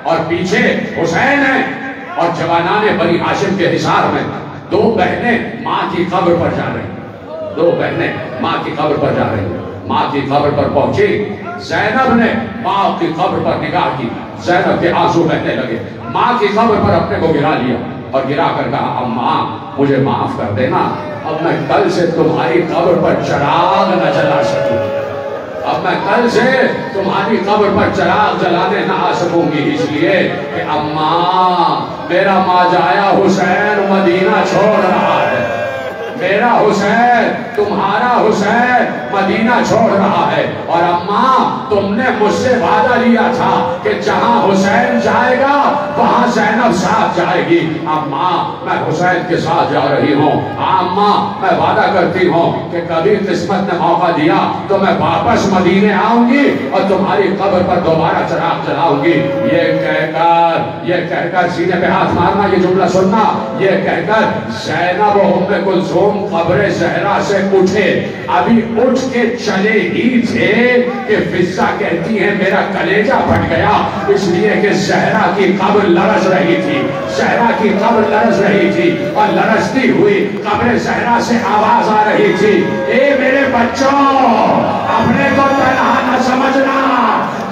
اور پیچھے حسین ہے، اور جوانان بنی ہاشم کے حصار میں دو بہنیں ماں کی قبر پر جا رہی، دو بہنیں ماں کی قبر پر جا رہی۔ ماں کی قبر پر پہنچی، زینب نے ماں کی قبر پر نگاہ کی، زینب کے آنسو بہنے لگے، ماں کی قبر پر اپنے کو گرا لیا، اور گرا کر کہا اماں مجھے معاف کر دینا، اب میں کل سے تمہاری قبر پر چراغ نہ جلا سکوں، اب میں کل سے تمہاری قبر پر چراغ جلانے نہ آ سکوں گی، اس لیے کہ اماں میرا ماجایا حسین مدینہ چھوڑ رہا ہے، میرا حسین تمہارا حسین مدینہ چھوڑ رہا ہے، اور اماں تم نے مجھ سے وعدہ لیا تھا کہ جہاں حسین جائے گا وہاں زینب ساتھ جائے گی، اماں میں حسین کے ساتھ جا رہی ہوں، اماں میں وعدہ کرتی ہوں کہ کبھی قسمت نے موقع دیا تو میں واپس مدینے آؤں گی اور تمہاری قبر پر دوبارہ چراغ جلاؤں گی۔ یہ کہہ کر سینے پہ ہاتھ مارنا، یہ جملہ سننا، یہ کہہ کر زینب و ام کلثوم قبر زہرا سے اٹھے، ابھی اٹھ کے چلے ہی تھے کہ فضہ کہتی ہے میرا کلیجہ پھٹ گیا، اس لیے کہ زہرا کی قبر لرز رہی تھی، زہرا کی قبر لرز رہی تھی، اور لرزتی ہوئی قبر زہرا سے آواز آ رہی تھی، اے میرے بچوں اپنے کو تنہا نہ سمجھنا،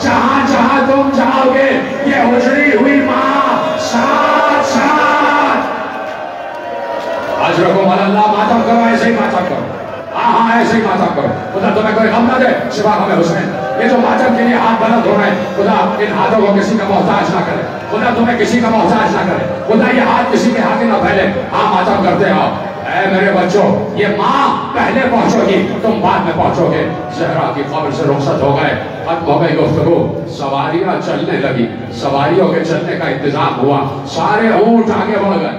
جہاں جہاں تم جاؤ گے یہ اجڑی ہوئی ماں ساتھ ساتھ۔ اجرکم اللہ، ماتم کرو، ایسے ہی ماتم کرو، ہاں ایسے ہی ماتم کرو، خدا تمہیں کوئی غم نہ دے سوا غم حسین۔ یہ جو ماتم کے لیے ہاتھ بلند ہو رہے ہیں، خدا ان ہاتھوں کو کسی کا محتاج نہ کرے، خدا تمہیں کسی کا محتاج نہ کرے، خدا یہ ہاتھ کسی کے ہاتھ نہ پھیلے، ہاں ماتم کرتے آؤ۔ اے میرے بچوں، یہ ماں پہلے پہنچو گی، تم بعد میں پہنچو گے۔ زہرا کی قبر سے رخصت ہو گئے، ختم ہو گئی گفتگو، سواریاں چلنے لگی، سواریوں کے چلنے کا انتظام ہوا، سارے اونٹ آگے بڑھ گئے،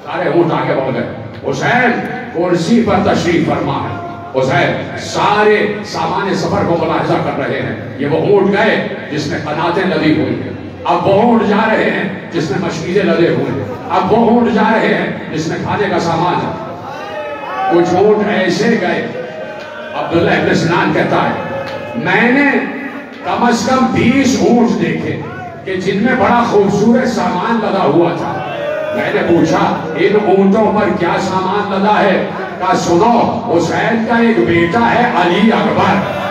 سارے اونٹ آگے بڑھ گئے۔ حسین کرسی پر تشریف فرما ہے، حسین سارے سامان سفر کو ملاحظہ کر رہے ہیں، یہ وہ اونٹ گئے جس میں قناتیں لدی ہوئی ہیں، اب وہ اونٹ جا رہے ہیں جس میں مشکیزیں لدے ہوئے ہیں، اب وہ اونٹ جا رہے ہیں جس میں کھانے کا سامان ہے۔ کچھ اونٹ ایسے گئے، عبداللہ ابن سنان کہتا ہے میں نے کم از کم 20 اونٹ دیکھے کہ جن میں بڑا خوبصورت سامان لدا ہوا تھا۔ میں نے پوچھا ان اونٹوں پر کیا سامان لدا ہے؟ کہا سنو، حسین کا ایک بیٹا ہے علی اکبر،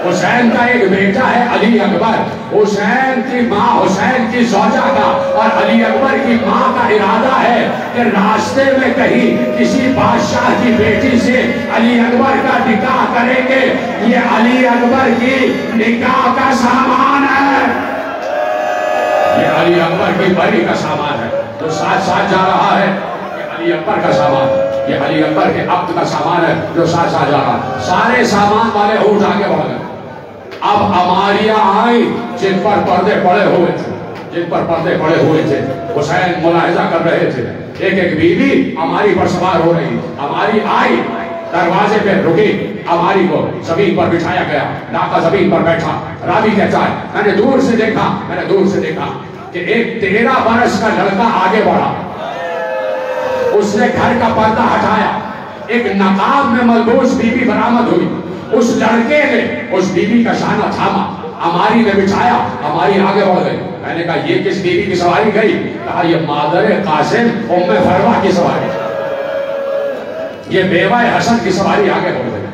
حسین کا ایک بیٹا ہے علی اکبر، حسین کی ماں، حسین کی زوجہ کا اور علی اکبر کی ماں کا ارادہ ہے کہ راستے میں کہیں کسی بادشاہ کی بیٹی سے علی اکبر کا نکاح کریں گے، یہ علی اکبر کی نکاح کا سامان ہے، یہ علی اکبر کی بری کا سامان ہے، تو ساتھ ساتھ جا رہا ہے، یہ علی اکبر کا سامان ہے، یہ علی اکبر کے عقد کا سامان ہے جو ساتھ ساتھ جا رہا ہے۔ سارے سامان والے اونٹ آگے بڑھ گئے۔ اب عماریاں آئی جن پر پردے پڑے ہوئے تھے، جن پر پردے پڑے ہوئے تھے، حسین ملاحظہ کر رہے تھے، ایک ایک بیوی عماری پر سوار ہو رہی، عماری آئی، دروازے پہ رکی، عماری کو زمین پر بٹھایا گیا، ناقہ زمین پر بیٹھا۔ راوی کہتا ہے میں نے دور سے دیکھا کہ ایک 13 برس کا لڑکا آگے بڑھا، اس نے گھر کا پردہ ہٹایا، ایک نقاب میں ملبوس بیوی برآمد ہوئی، اس لڑکے نے اس بیوی کا شانہ تھاما، عماری نے بٹھایا، عماری آگے بڑھ گئی۔ میں نے کہا یہ کس بیوی کی سواری گئی؟ کہا یہ مادر قاسم ام فروا کی سواری، یہ بیوہ حسن کی سواری آگے بڑھ گئی۔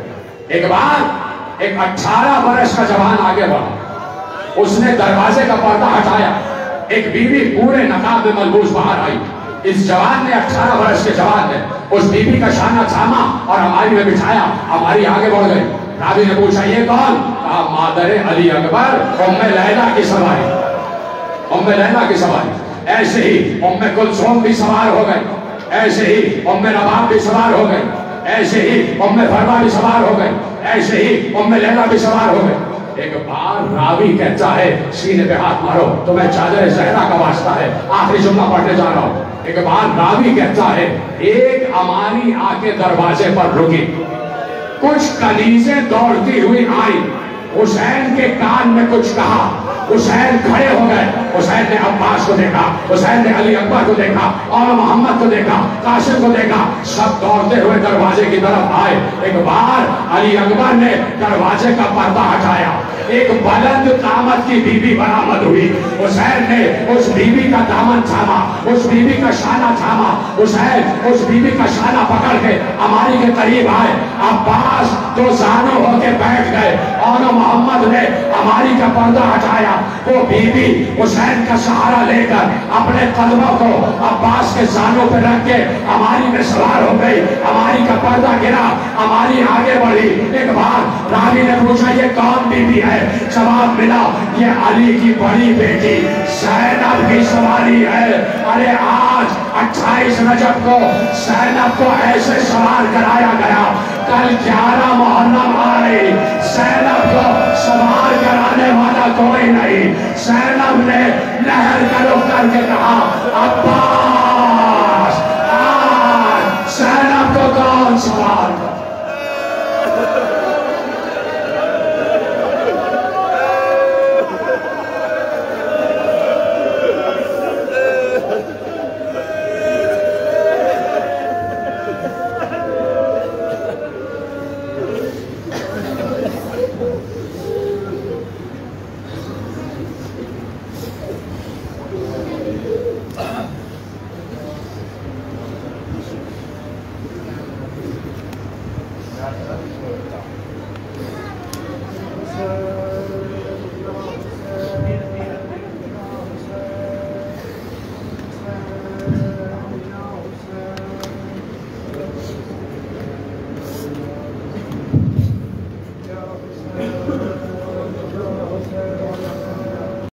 ایک بار ایک 18 برس کا جوان آگے بڑھا، اس نے دروازے کا پردہ ہٹایا، ایک بیوی پورے نقاب میں ملبوس باہر آئی، اس جوان نے 18 برس کے جوان نے اس بیوی کا شانہ تھاما اور عماری میں بٹھایا، عماری آگے بڑھ گئی۔ راوی نے پوچھا یہ کون؟ کہا مادر علی اکبر ام لیلہ کی سواری، ام لیلہ کی سواری۔ ایسے ہی ام کلثوم بھی سوار ہو گئی، ایسے ہی ام رباب بھی سوار ہو گئی، ایسے ہی ام فروا بھی سوار ہو گئی، ایسے ہی ام لیلہ بھی سوار ہو گئی۔ ایک بار راوی کہتا ہے سینے پہ ہاتھ مارو تو میں چادر زہرا کا واسطہ ہے، آخری جملہ پڑھنے جا رہا ہوں۔ ایک بار راوی کہتا ہے ایک عماری آ کے دروازے پر رکی، کچھ کنیزیں دوڑتی ہوئی آئیں، حسین کے کان میں کچھ کہا، حسین کھڑے ہو گئے، حسین نے عباس کو دیکھا، حسین نے علی اکبر کو دیکھا، اور محمد کو دیکھا، قاسم کو دیکھا، سب دوڑتے ہوئے دروازے کی طرف آئے۔ ایک بار علی اکبر نے دروازے کا پردہ ہٹایا، ایک بلند قامت کی بیوی برآمد ہوئی، حسین نے اس بیوی کا دامن تھاما، اس بیوی کا شانہ تھاما، حسین اس بیوی کا شانہ پکڑ کے عماری کے قریب آئے، عباس تو زانو ہو کے بیٹھ گئے، اور محمد نے عماری کا پردہ ہٹایا، وہ بیوی حسین کا سہارا لے کر اپنے قدموں کو عباس کے زانوں پہ رکھ کے عماری میں سوار ہو گئی، عماری کا پردہ گرا، عماری آگے بڑھی۔ ایک بار راوی نے پوچھا یہ کون بیوی ہے؟ جواب ملا یہ علی کی بڑی بیٹی زینب کی سواری ہے۔ ارے آج 28 رجب کو زینب کو ایسے سوار کرایا گیا، کل 11 محرم آئی، زینب کو سوار کرانے والا کوئی نہیں۔ زینب نے لہر کا رخ کر کے کہا عباس آج زینب کو کون سوار کرے؟